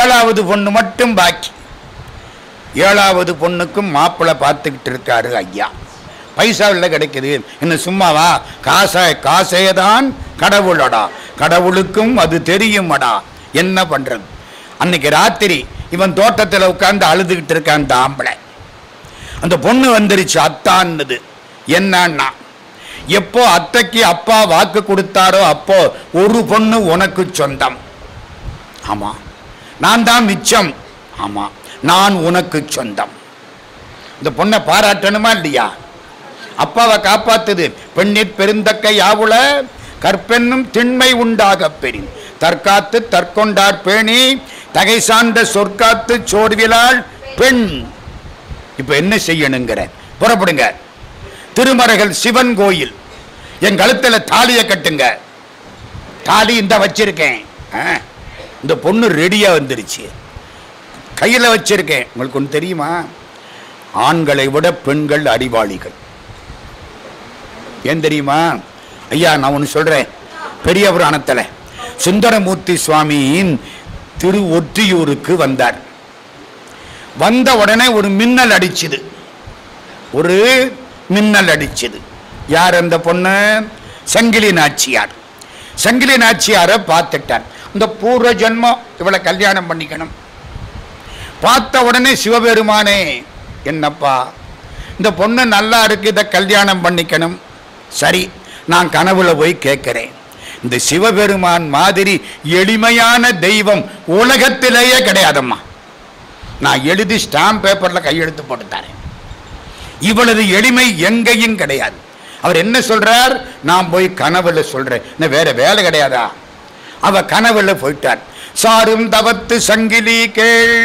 7வது பொண்ணு மட்டும் பாக்கி. 7வது பொண்ணுக்கும் மாப்பிள்ளை பார்த்துக்கிட்டு இருக்காரு ஐயா. பைசா இல்லை, கிடைக்குது. என்ன சும்மாவா? காசேதான் கடவுளடா, கடவுளுக்கும் அது தெரியுமடா. என்ன பண்றது? அன்னைக்கு ராத்திரி இவன் தோட்டத்தில் உட்கார்ந்து அழுதுகிட்டு இருக்கான் அந்த ஆம்பளை. அந்த பொண்ணு வந்துருச்சு, அத்தான்னுது. என்னன்னா, எப்போ அத்தைக்கு அப்பா வாக்கு கொடுத்தாரோ அப்போ ஒரு பொண்ணு உனக்கு சொந்தம். ஆமா, நான் தான் மிச்சம். ஆமா, நான் உனக்கு சொந்தம். இந்த பொண்ணை பாராட்டணுமா இல்லையா? அப்பாவை காப்பாத்துது. பெண்ணிற் பெருந்தக்கை யாவுல கற்பென்னும் திண்மை உண்டாக பெறின் தற்காத்து தற்கொண்டார் பேணி தகை சார்ந்த சொற்காத்து சோர்விலாள் பெண். இப்ப என்ன செய்யணுங்கிற? புறப்படுங்க. திருமருகல் சிவன் கோயில். என் கழுத்துல தாலிய கட்டுங்க. தாலி இந்த வச்சிருக்கேன். இந்த பொண்ணு ரெடியா வந்துருச்சு, கையில வச்சிருக்கேன். உங்களுக்கு ஒன்று தெரியுமா? ஆண்களை விட பெண்கள் அறிவாளிகள். ஏன் தெரியுமா ஐயா? நான் ஒன்று சொல்றேன். பெரிய புராணத்தில் சுந்தரமூர்த்தி சுவாமியின் திரு ஒற்றியூருக்கு வந்தார். வந்த உடனே ஒரு மின்னல் அடிச்சுது. ஒரு மின்னல் அடிச்சுது. யார் அந்த பொண்ணு? சங்கிலி நாச்சியார். சங்கிலி நாச்சியாரை பார்த்துட்டார். இந்த பூர்வ ஜென்மம் இவளை கல்யாணம் பண்ணிக்கணும். பார்த்த உடனே சிவபெருமானே, என்னப்பா இந்த பொண்ணு நல்லா இருக்கு, இதை கல்யாணம் பண்ணிக்கணும். சரி, நான் கனவுல போய் கேட்கிறேன். இந்த சிவபெருமான் மாதிரி எளிமையான தெய்வம் உலகத்திலேயே கிடையாதம்மா. நான் எழுதி ஸ்டாம்ப் பேப்பர்ல கையெழுத்து போட்டு தரேன். இவ்வளவு எளிமை எங்கேயும் கிடையாது. அவர் என்ன சொல்றார்? நான் போய் கனவுல சொல்றேன். வேற வேலை கிடையாதா? அவ கனவுல போயிட்டார். சாரும் தவத்து சங்கிலி கேள்.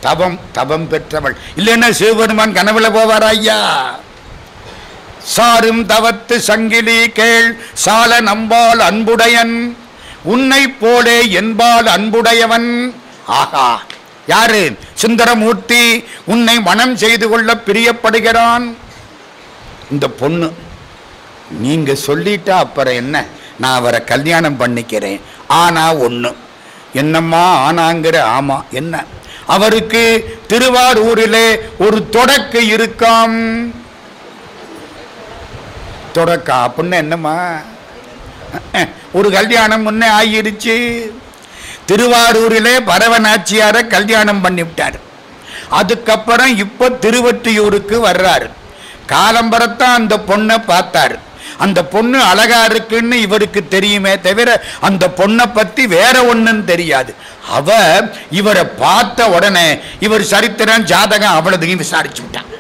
தவம் தவம் பெற்றவள். இல்லைன்னா சிவபெருமான் கனவுல போவாரா ஐயா? சாரும் தவத்து சங்கிலி கேள், சால நம்பால் அன்புடையன், உன்னை போலே என்பால் அன்புடையவன். ஆகா, யாரு? சுந்தரமூர்த்தி உன்னை மனம் செய்து கொள்ள பிரியப்படுகிறான். இந்த பொண்ணு, நீங்க சொல்லிட்டா அப்புறம் என்ன, நான் அவரை கல்யாணம் பண்ணிக்கிறேன். ஆனா ஒண்ணு. என்னம்மா ஆனாங்கிற? ஆமா, என்ன? அவருக்கு திருவாரூரிலே ஒரு தொடக்கு இருக்காம். தொடக்கா அப்படின்னு என்னம்மா? ஒரு கல்யாணம் முன்னே ஆகிருச்சு. திருவாரூரிலே பரவநாச்சியார கல்யாணம் பண்ணிவிட்டார். அதுக்கப்புறம் இப்ப திருவொற்றியூருக்கு வர்றாரு. காலம்பரத்தான் அந்த பொண்ணை பார்த்தாரு. அந்த பொண்ணு அழகா இருக்குன்னு இவருக்கு தெரியுமே தவிர அந்த பொண்ணை பத்தி வேற ஒண்ணுன்னு தெரியாது. அவ இவரை பார்த்த உடனே இவர் சரித்திரம் ஜாதகம் அவ்வளதையும் விசாரிச்சு விட்டான்.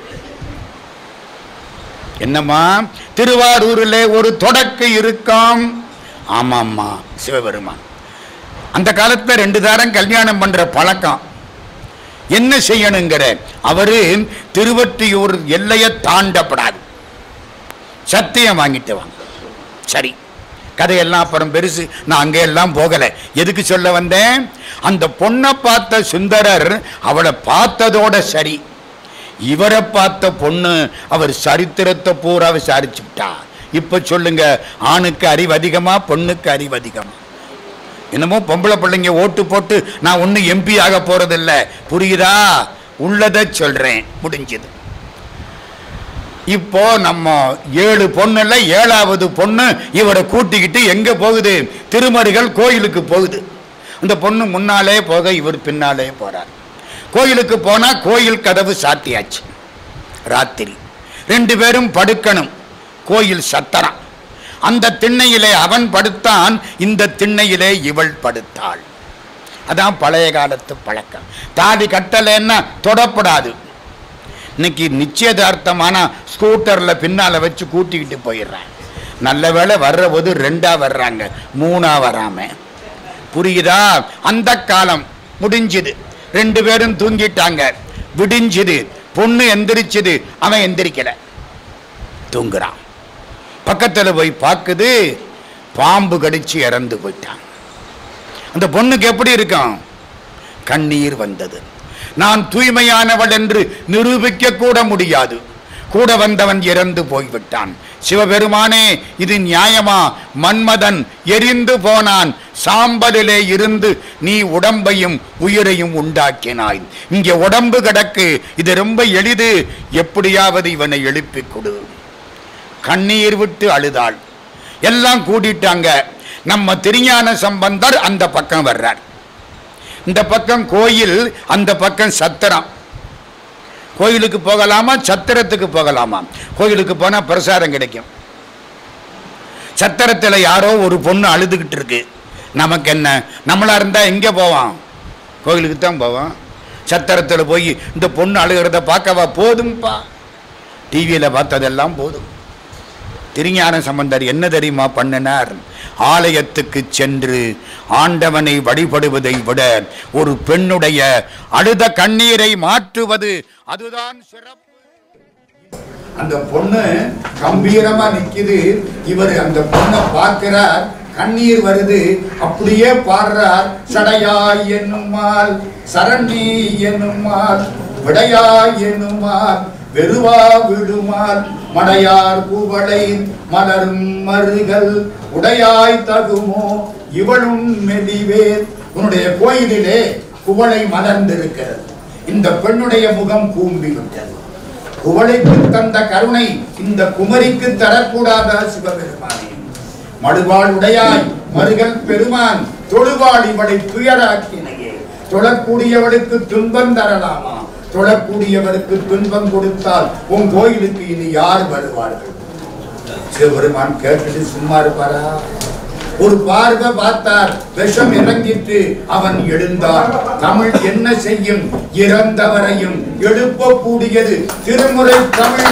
என்னம்மா? திருவாரூரில் ஒரு தொடக்கு இருக்காம். ஆமாம்மா, சிவபெருமான். அந்த காலத்துல 2 தாரம் கல்யாணம் பண்ற பழக்கம். என்ன செய்யணுங்கிற? அவரு திருவொற்றியூர் எல்லையை தாண்டப்படாது. சத்தியம் வாங்கிட்டு வாங்க. சரி, கதையெல்லாம் அப்புறம் பெருசு. நான் அங்கே எல்லாம் போகல. எதுக்கு சொல்ல வந்தேன்? அந்த பொண்ணை பார்த்த சுந்தரர் அவளை பார்த்ததோட சரி. இவரை பார்த்த பொண்ணு அவர் சரித்திரத்தை பூரா விசாரிச்சுட்டா. இப்ப சொல்லுங்க, ஆணுக்கு அறிவு அதிகமா, பொண்ணுக்கு அறிவு அதிகமா? என்னமோ பொம்பளை பிள்ளைங்க ஓட்டு போட்டு நான் ஒன்னும் எம்பி ஆக போறதில்லை. புரியுதா? உள்ளதை சொல்றேன். முடிஞ்சது. இப்போ நம்ம 7 பொண்ணுல 7வது பொண்ணு இவரை கூட்டிக்கிட்டு எங்க போகுது? திருமருகல் கோயிலுக்கு போகுது. அந்த பொண்ணு முன்னாலே போக இவர் பின்னாலே போறார். கோயிலுக்கு போனா கோயில் கதவு சாத்தியாச்சு. ராத்திரி 2 பேரும் படுக்கணும். கோயில் சத்தரம். அந்த திண்ணையிலே அவன் படுத்தான், இந்த திண்ணையிலே இவள் படுத்தாள். அதான் பழைய காலத்து பழக்கம். தாலி கட்டலைன்னா தொடப்படாது. இன்னைக்கு நிச்சயதார்த்தமான ஸ்கூட்டர்ல பின்னால வச்சு கூட்டிக்கிட்டு போயிடுறாங்க. நல்ல வேளை வர்ற போது 2ஆ வர்றாங்க, 3ஆ வராம. புரியுதா? அந்த காலம் முடிஞ்சுது. 2 பேரும் தூங்கிட்டாங்க. விடிஞ்சுது. பொண்ணு எந்திரிச்சுது. அவன் எந்திரிக்கல, தூங்குறான். பக்கத்துல போய் பார்க்குது, பாம்பு கடிச்சு இறந்து போயிட்டான். அந்த பொண்ணுக்கு எப்படி இருக்கும்? கண்ணீர் வந்தது. நான் தூய்மையானவள் என்று நிரூபிக்க கூட முடியாது. கூட வந்தவன் இறந்து போய்விட்டான். சிவபெருமானே, இது நியாயமா? மன்மதன் எரிந்து போனான். சாம்பலிலே இருந்து நீ உடம்பையும் உயிரையும் உண்டாக்கினாய். இங்கே உடம்பு கிடக்கு. இது ரொம்ப எளிது. எப்படியாவது இவனை எழுப்பி கொடு. கண்ணீர் விட்டு அழுதாள். எல்லாம் கூட்டிட்டாங்க. நம்ம திருஞான சம்பந்தர் அந்த பக்கம் வர்றார். இந்த பக்கம் கோயில், அந்த பக்கம் சத்திரம். கோயிலுக்கு போகலாமா, சத்திரத்துக்கு போகலாமா? கோயிலுக்கு போனா பிரசாதம் கிடைக்கும். சத்திரத்தில் யாரோ ஒரு பொண்ணு அழுதுகிட்டு இருக்கு. நமக்கு என்ன? நம்மளா இருந்தா எங்க போவான்? கோயிலுக்கு தான் போவான். சத்திரத்தில் போய் இந்த பொண்ணு அழுகிறத பார்க்கவா? போதும்பா, டிவியில பார்த்ததெல்லாம் போதும். திருஞான சம்பந்தர் என்ன தெரியுமா பண்ணினார்? ஆலயத்துக்கு சென்று ஆண்டவனை வழிபடுவதை விட ஒரு பெண்ணுடைய அழுத கண்ணீரை மாற்றுவது அதுதான் சிறப்பு. அந்த பொண்ணு கம்பீரமா நிக்குது. இவர் அந்த பொண்ணை பார்க்கிறார். கண்ணீர் வருது. அப்படியே பாடுறார். சடையாய் என்னுமால், சரணி என்னுமால், விடையாய் என்னுமால், வெறுவா விடுமால் மடையார் குவளை மலரும் மருகல் உடையாய் தகுமோ இவளும் மெலிவேர். உன்னுடைய கோயிலிலே குவளை மலர்ந்திருக்கிறது. இந்த பெண்ணுடைய முகம் கூம்பி விட்டது. குவளைக்கு தந்த கருணை இந்த குமரிக்கு தரக்கூடாதா சிவபெருமானே? மடுவாள் உடையாய் மருகல் பெருமான் தொழுவாள் இவளை துயராக்கினையே. தொழக்கூடியவளுக்கு துன்பம் தரலாமா? தொழக்கூடியவருக்கு துன்பம் கொடுத்தால் உன் கோயிலுக்கு இனி யார் வருவார்கள்? சிவபெருமான் கேட்டுட்டு சும்மா இருப்பாரா? ஒரு பார்வை பார்த்தார், விஷம் இறங்கிட்டு அவன் எழுந்தார். தமிழ் என்ன செய்யும்? இறந்தவரையும் எழுப்பக்கூடியது திருமுறை தமிழ்.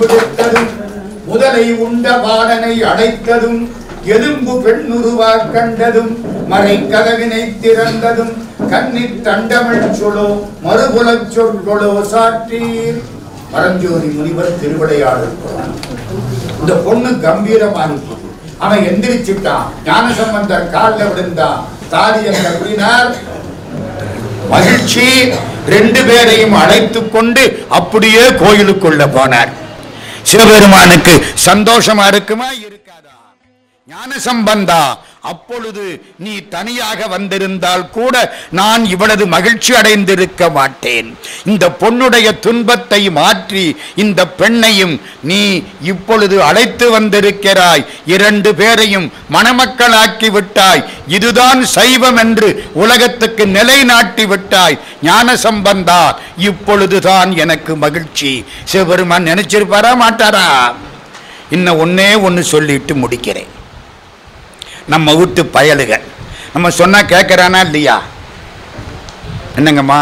பிடித்ததும் முதலை உண்ட பாலனை அடைத்ததும் எலும்பு பெண்ணுருவா கண்டதும் மறை கதவினை திறந்ததும் கன்னி தண்டமிழ் சொல்லோ மறுபுலச் சொற்களோ சாற்றீர். பரஞ்சோதி முனிவர் திருவிளையாடல். இந்த பொண்ணு கம்பீரமா இருக்கு. அவன் எந்திரிச்சுட்டான். ஞானசம்பந்தர் காலில் விழுந்தான். தாலியை கட்டினார். மகிழ்ச்சி. ரெண்டு பேரையும் அழைத்துக் கொண்டு அப்படியே கோயிலுக்குள்ள போனார். சிவபெருமானுக்கு சந்தோஷமா இருக்குமா இருக்காதா? ஞானசம்பந்தா, அப்பொழுது நீ தனியாக வந்திருந்தால் கூட நான் இவ்வளவு மகிழ்ச்சி அடைந்திருக்க மாட்டேன். இந்த பொண்ணுடைய துன்பத்தை மாற்றி இந்த பெண்ணையும் நீ இப்பொழுது அழைத்து வந்திருக்கிறாய். இரண்டு பேரையும் மணமக்களாக்கி விட்டாய். இதுதான் சைவம் என்று உலகத்துக்கு நிலைநாட்டி விட்டாய். ஞானசம்பந்தா, இப்பொழுதுதான் எனக்கு மகிழ்ச்சி. சிவபெருமான் நினைச்சிருப்பாரா மாட்டாரா? இன்னும் ஒன்னே ஒன்னு சொல்லிட்டு முடிக்கிறேன். நம்ம வீட்டு பயலுக நம்ம சொன்னா கேட்கறானா இல்லையா? என்னங்கம்மா,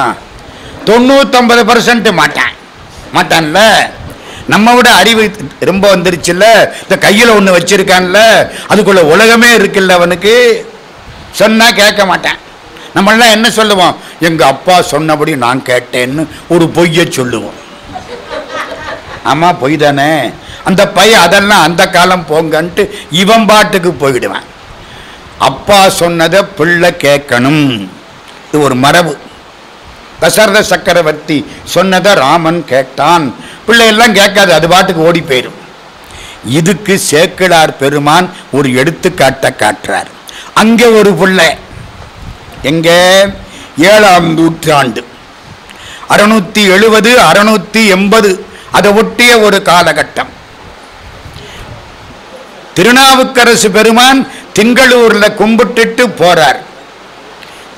99% மாட்டான்ல. நம்ம விட அறிவு ரொம்ப வந்துருச்சுல்ல. இந்த கையில ஒண்ணு வச்சிருக்கான்ல, அதுக்குள்ள உலகமே இருக்குல்ல அவனுக்கு. சொன்னா கேட்க மாட்டான். நம்மளாம் என்ன சொல்லுவோம்? எங்க அப்பா சொன்னபடி நான் கேட்டேன்னு ஒரு பொய்ய சொல்லுவோம். ஆமா, பொய் தானே. அந்த பையன் அதெல்லாம் அந்த காலம் போங்கன்ட்டு இவன் பாட்டுக்கு போயிடுவான். அப்பா சொன்னதை பிள்ளை கேட்கணும், இது ஒரு மரபு. தசரத சக்கரவர்த்தி சொன்னதை ராமன் கேட்டான். பிள்ளை எல்லாம் கேட்காது, அது பாட்டுக்கு ஓடி போயிடும். இதுக்கு சேக்கிழார் பெருமான் ஒரு எடுத்துக்காட்ட காட்டுறார். அங்கே ஒரு பிள்ளை, எங்க 7ஆம் நூற்றாண்டு 670 680 அதை ஒட்டிய ஒரு காலகட்டம். திருநாவுக்கரசு பெருமான் திங்களூர்ல கும்பிட்டுட்டு போறார்.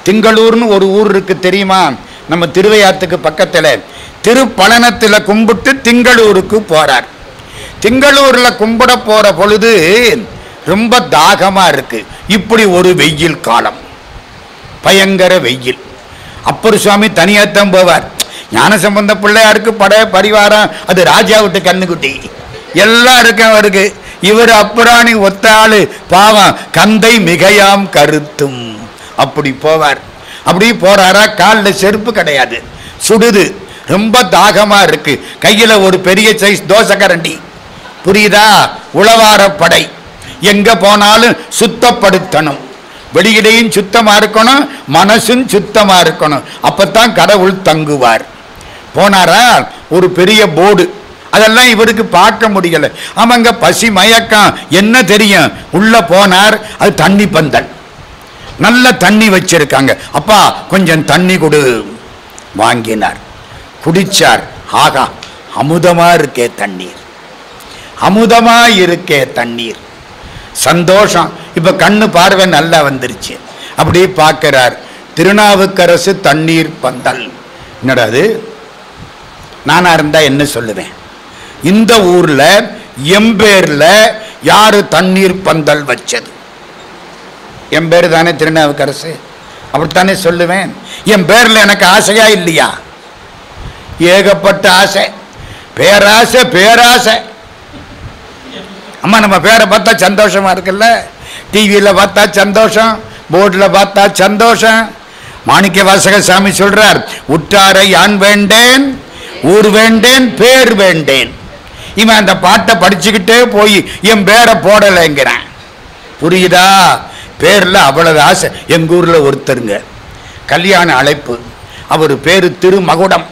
திங்களூர்னு ஒரு ஊர் இருக்கு தெரியுமா? நம்ம திருவையாத்துக்கு பக்கத்துல. திருப்பழனத்துல கும்பிட்டு திங்களூருக்கு போறார். திங்களூர்ல கும்பிட போற பொழுது ரொம்ப தாகமா இருக்கு. இப்படி ஒரு வெயில் காலம், பயங்கர வெயில். அப்பர் சுவாமி தனியாத்தான் போவார். ஞானசம்பந்த பிள்ளையாருக்கு பட பரிவாரம், அது ராஜா விட்டு கண்ணுக்குட்டி எல்லாம் இருக்கு அவருக்கு. இவர் அப்புறாணி ஒத்தாளு பாவம், கந்தை மிகையாம் கருத்தும். அப்படி போவார். அப்படி போறாரா, காலில் செருப்பு கிடையாது, சுடுது, ரொம்ப தாகமா இருக்கு. கையில ஒரு பெரிய சைஸ் தோசை கரண்டி, புரியுதா? உளவார படை. எங்க போனாலும் சுத்தப்படுத்தணும். வெளியிடையும் சுத்தமா இருக்கணும், மனசும் சுத்தமா இருக்கணும். அப்பத்தான் கடவுள் தங்குவார். போனாரா, ஒரு பெரிய போர்டு, அதெல்லாம் இவருக்கு பார்க்க முடியல. அவங்க பசி மயக்கம் என்ன தெரியும். உள்ள போனார், அது தண்ணி பந்தல், நல்ல தண்ணி வச்சிருக்காங்க. அப்பா கொஞ்சம் தண்ணி கொடு. வாங்கினார், குடிச்சார். ஆகா, அமுதமா இருக்கே தண்ணீர், அமுதமா இருக்கே தண்ணீர். சந்தோஷம். இப்ப கண்ணு பார்வை நல்லா வந்துருச்சு. அப்படி பார்க்கிறார். திருநாவுக்கரசு தண்ணீர் பந்தல். என்னடா அது? நானா இருந்தா என்ன சொல்லுவேன்? இந்த ஊர்ல எம்பேர்ல யாரு தண்ணீர் பந்தல் வச்சது? என் பேரு தானே திருநாவுக்கரசு, அப்படித்தானே சொல்லுவேன். என் பேர்ல எனக்கு ஆசையா இல்லையா? ஏகப்பட்ட ஆசை, பேராசை பேராசை. அம்மா, நம்ம பேரை பார்த்தா சந்தோஷமா இருக்குல்ல. டிவியில பார்த்தா சந்தோஷம், போர்டில் பார்த்தா சந்தோஷம். மாணிக்க வாசக சாமி சொல்றார், உற்றாரை யான் வேண்டேன், ஊர் வேண்டேன், பேர் வேண்டேன். இவன் அந்த பாட்டை படிச்சுக்கிட்டே போய் என் பேரை போடலைங்கிறான். புரியுதா? பேர்ல அவ்வளவு ஆசை. எங்க ஊர்ல ஒருத்தருங்க கல்யாண அழைப்பு, அவர் பேரு திருமகுடம்.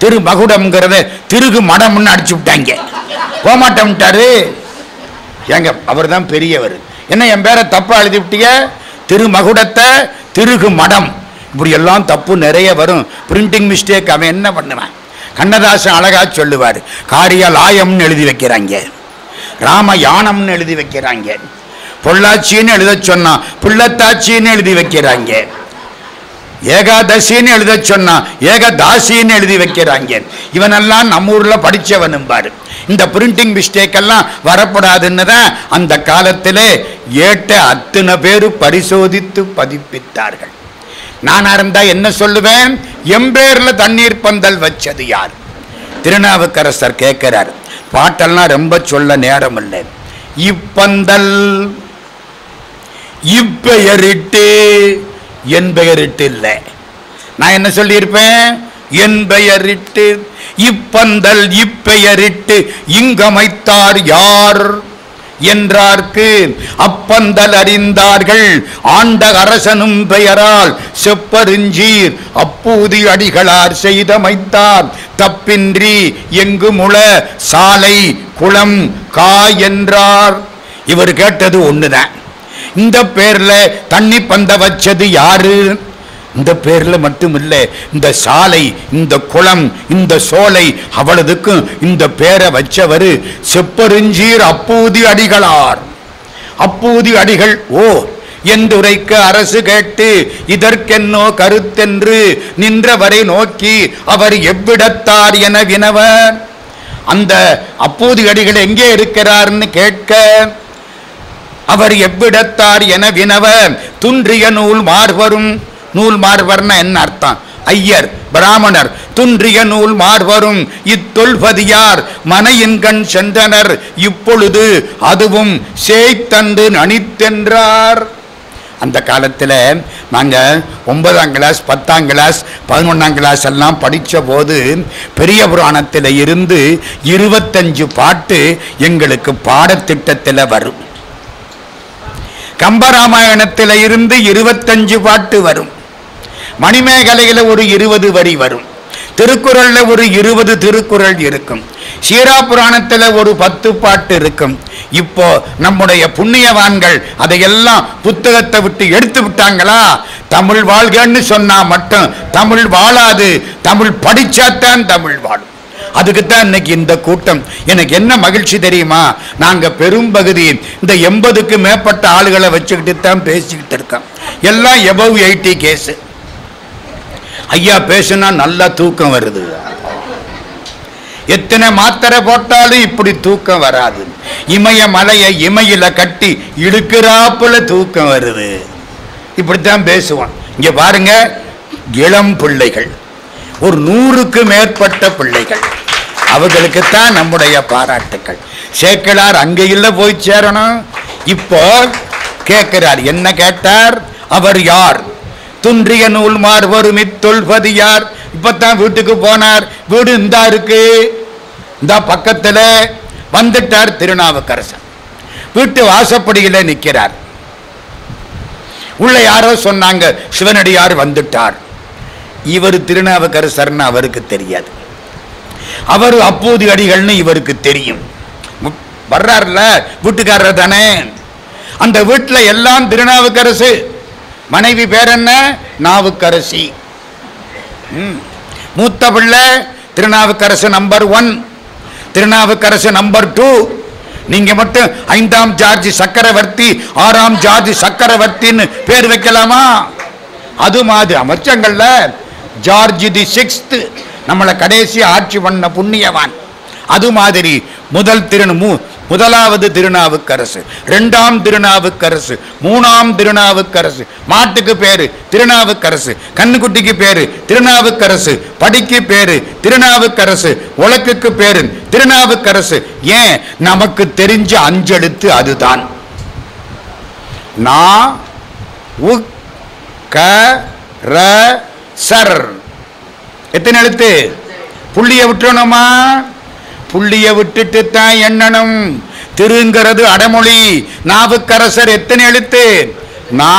திருமகுடம்ங்கிறத திருகு மடம்னு அடிச்சு விட்டாங்க. போமாட்டோம்ட்டாரு. ஏங்க அவர் தான் பெரியவர், என்ன என் பேரை தப்பா எழுதி விட்டீங்க? திருமகுடத்தை திருகு மடம், இப்படி எல்லாம் தப்பு நிறைய வரும். Printing mistake. அவன் என்ன பண்ணுவான்? கண்ணதாசன் அழகா சொல்லுவார், காரியலாயம்னு எழுதி வைக்கிறாங்க, ராமயானம்னு எழுதி வைக்கிறாங்க, பொள்ளாச்சின்னு எழுத சொன்னா புள்ளத்தாச்சின்னு எழுதி வைக்கிறாங்க, ஏகாதசின்னு எழுத சொன்னா ஏகதாசின்னு எழுதி வைக்கிறாங்க. இவனெல்லாம் நம்ம ஊர்ல படிச்சவனும் பாரு. இந்த பிரிண்டிங் மிஸ்டேக் எல்லாம் வரப்படாதுன்னு தான் அந்த காலத்திலே ஏட்ட அத்தனை பேரு பரிசோதித்து பதிப்பித்தார்கள். நானா இருந்தா என்ன சொல்லுவேன்? எம்பேர்ல தண்ணீர் பந்தல் வச்சது யார்? திருநாவுக்கரசர் கேட்கிறார். பாட்டெல்லாம் ரொம்ப சொல்ல நேரம் இல்லை. இப்பந்தல் இப்பெயரிட்டு என் பெயரிட்டு இல்லை. நான் என்ன சொல்லியிருப்பேன்? என் பெயரிட்டு. இப்பந்தல் இப்பெயரிட்டு இங்கமைத்தார் யார் என்றார்க்கு அப்பந்தல் அறிந்தார்கள் ஆண்ட அரசனும் பெயரால் செப்பருஞ்சீர் அப்பூதி அடிகளார் செய்தமைத்தார் தப்பின்றி எங்கு முள சாலை குளம் கா என்றார். இவர் கேட்டது ஒண்ணுதான். இந்த பேர்ல தண்ணி பந்த வச்சது யாரு? இந்த பேர்ல மட்டும் இல்ல, இந்த சாலை, இந்த குளம், இந்த சோலை, அவ்வளவுக்கும் இந்த பேரை வச்சவர் செப்பருஞ்சீர் அப்பூதி அடிகளார். அப்பூதி அடிகள் ஓ என்றுரைக்க அரசு கேட்டு இதற்கென்னோ கருத்தென்று நின்றவரை நோக்கி அவர் எவ்விடத்தார் என வினவர். அந்த அப்பூதி அடிகள் எங்கே இருக்கிறார்னு கேட்க அவர் எவ்விடத்தார் என வினவ துன்றிய நூல் மார்வரும். நூல் மார்வர்னா என்ன அர்த்தம்? ஐயர், பிராமணர். துன்றிய நூல் மார்வரும் இத்தொல்பதியார் மனையின்கண் சென்றனர் இப்பொழுது அதுவும் சேய்த்தன்று நனித்தென்றார். அந்த காலத்தில் நாங்கள் 9ஆம் கிளாஸ் 10ஆம் கிளாஸ் 11ஆம் கிளாஸ் எல்லாம் படித்த போது பெரிய புராணத்தில் இருந்து 25 பாட்டு எங்களுக்கு பாடத்திட்டத்தில் வரும். கம்பராமாயணத்தில் இருந்து 25 பாட்டு வரும். மணிமேகலையில் ஒரு 20 வரி வரும். திருக்குறள்ல ஒரு 20 திருக்குறள் இருக்கும். சீரா புராணத்தில் ஒரு 10 பாட்டு இருக்கும். இப்போ நம்முடைய புண்ணியவான்கள் அதையெல்லாம் புத்தகத்தை விட்டு எடுத்து விட்டாங்களா? தமிழ் வாழ்கன்னு சொன்னா மட்டும் தமிழ் வாழாது. தமிழ் படிச்சாத்தான் தமிழ் வாழும். அதுக்குத்தான் இன்னைக்கு இந்த கூட்டம். எனக்கு என்ன மகிழ்ச்சி தெரியுமா? நாங்க பெரும்பகுதி இந்த 80க்கு மேற்பட்ட ஆளுகளை வச்சுக்கிட்டு தான் பேசிக்கிட்டு இருக்கோம். எல்லாம் எபவ் 80 கேஸ். ஐயா பேசுனா நல்லா தூக்கம் வருது. எத்தனை மாத்திரை போட்டாலும் இப்படி தூக்கம் வராது. இமய மலையை இமையில கட்டி இழுக்கிறாப்புல தூக்கம் வருது. இப்படித்தான் பேசுவான். இங்க பாருங்க, இளம் பிள்ளைகள், ஒரு 100க்கு மேற்பட்ட பிள்ளைகள், அவர்களுக்குத்தான் நம்முடைய பாராட்டுக்கள். சேக்கிழார் அங்க இல்ல போய் சேரணும். இப்போ கேட்கிறார். என்ன கேட்டார்? அவர் யார்? துன்றிய நூல் மார்வரும் இத்தொல்பதியார். இப்பதான் வீட்டுக்கு போனார். வீடு இந்தா இருக்கு, இந்த பக்கத்துல வந்துட்டார் திருநாவுக்கரசர். வீட்டு வாசப்படியில நிற்கிறார். உள்ள யாரோ சொன்னாங்க, சிவனடியார் வந்துட்டார். இவர் திருநாவுக்கரசர்னு அவருக்கு தெரியாது. அவர் அப்பூதி அடிகள்னு இவருக்கு தெரியும். வர்றாருல, வீட்டுக்காரர் தானே. அந்த வீட்டுல எல்லாம் திருநாவுக்கரசு. மனைவி பேர் என்ன? நாவுக்கரசி. மூத்த பிள்ளை திருநாவுக்கரசு நம்பர் 1, திருநாவுக்கரசு நம்பர் 2. நீங்க மட்டும் 5ஆம் ஜார்ஜ் சக்கரவர்த்தி 6ஆம் ஜார்ஜ் சக்கரவர்த்தின்னு பேர் வைக்கலாமா? அது மாதிரி அமைச்சங்கள்ல ஜார்ஜ் தி 6th நம்மளை கடைசி ஆட்சி பண்ண புண்ணியவான். அது மாதிரி முதலாவது திருநாவுக்கரசு, 2ஆம் திருநாவுக்கரசு, 3ஆம் திருநாவுக்கரசு. மாட்டுக்கு பேரு திருநாவுக்கரசு, கண்ணுக்குட்டிக்கு பேரு திருநாவுக்கரசு, படிக்கு பேரு திருநாவுக்கரசு, உலக்குக்கு பேரு திருநாவுக்கரசு. ஏன்? நமக்கு தெரிஞ்ச 5 எழுத்து அதுதான். நா உ க ர சர். எத்தனை எழுத்து? புள்ளிய விட்டுணுமா? புள்ளிய விட்டுட்டு தான் எண்ணணும். திருங்கிறது அடமொழி. நாவுக்கரசர் எத்தனை எழுத்து? நா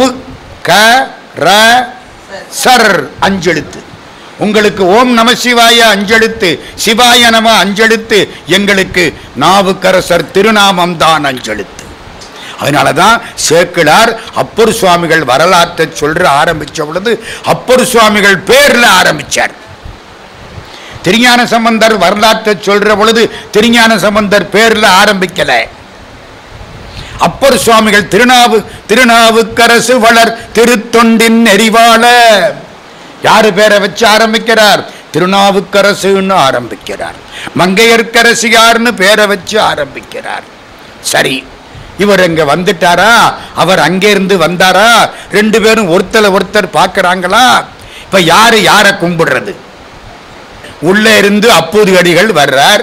உ க ர சர் அஞ்செழுத்து. உங்களுக்கு ஓம் நம சிவாய அஞ்செழுத்து, சிவாய நம அஞ்செழுத்து, எங்களுக்கு நாவுக்கரசர் திருநாமம் தான் அஞ்செழுத்து. அதனாலதான் சேக்கிழார் அப்பர் சுவாமிகள் வரலாற்றை சொல்ற ஆரம்பிச்ச பொழுது அப்பர் சுவாமிகள் பேர்ல ஆரம்பிச்சார். திருஞான சம்பந்தர் வரலாற்றை சொல்ற பொழுது திருஞான சம்பந்தர் பேர்ல ஆரம்பிக்கல. அப்பர் சுவாமிகள் திருநாவுக்கரசு வளர் திருத்தொண்டின் நெறிவாள யாரு பேரை வச்சு ஆரம்பிக்கிறார்? திருநாவுக்கரசுன்னு ஆரம்பிக்கிறார். மங்கையர்க்கரசியார்னு பேரை வச்சு ஆரம்பிக்கிறார். சரி, இவர் இங்க வந்துட்டாரா? அவர் அங்கே இருந்து வந்தாரா? ரெண்டு பேரும் ஒருத்தர் பார்க்கிறாங்களா? இப்ப யாரு யார கும்பிடுறது? உள்ள இருந்து அப்பூதி அடிகள் வர்றார்.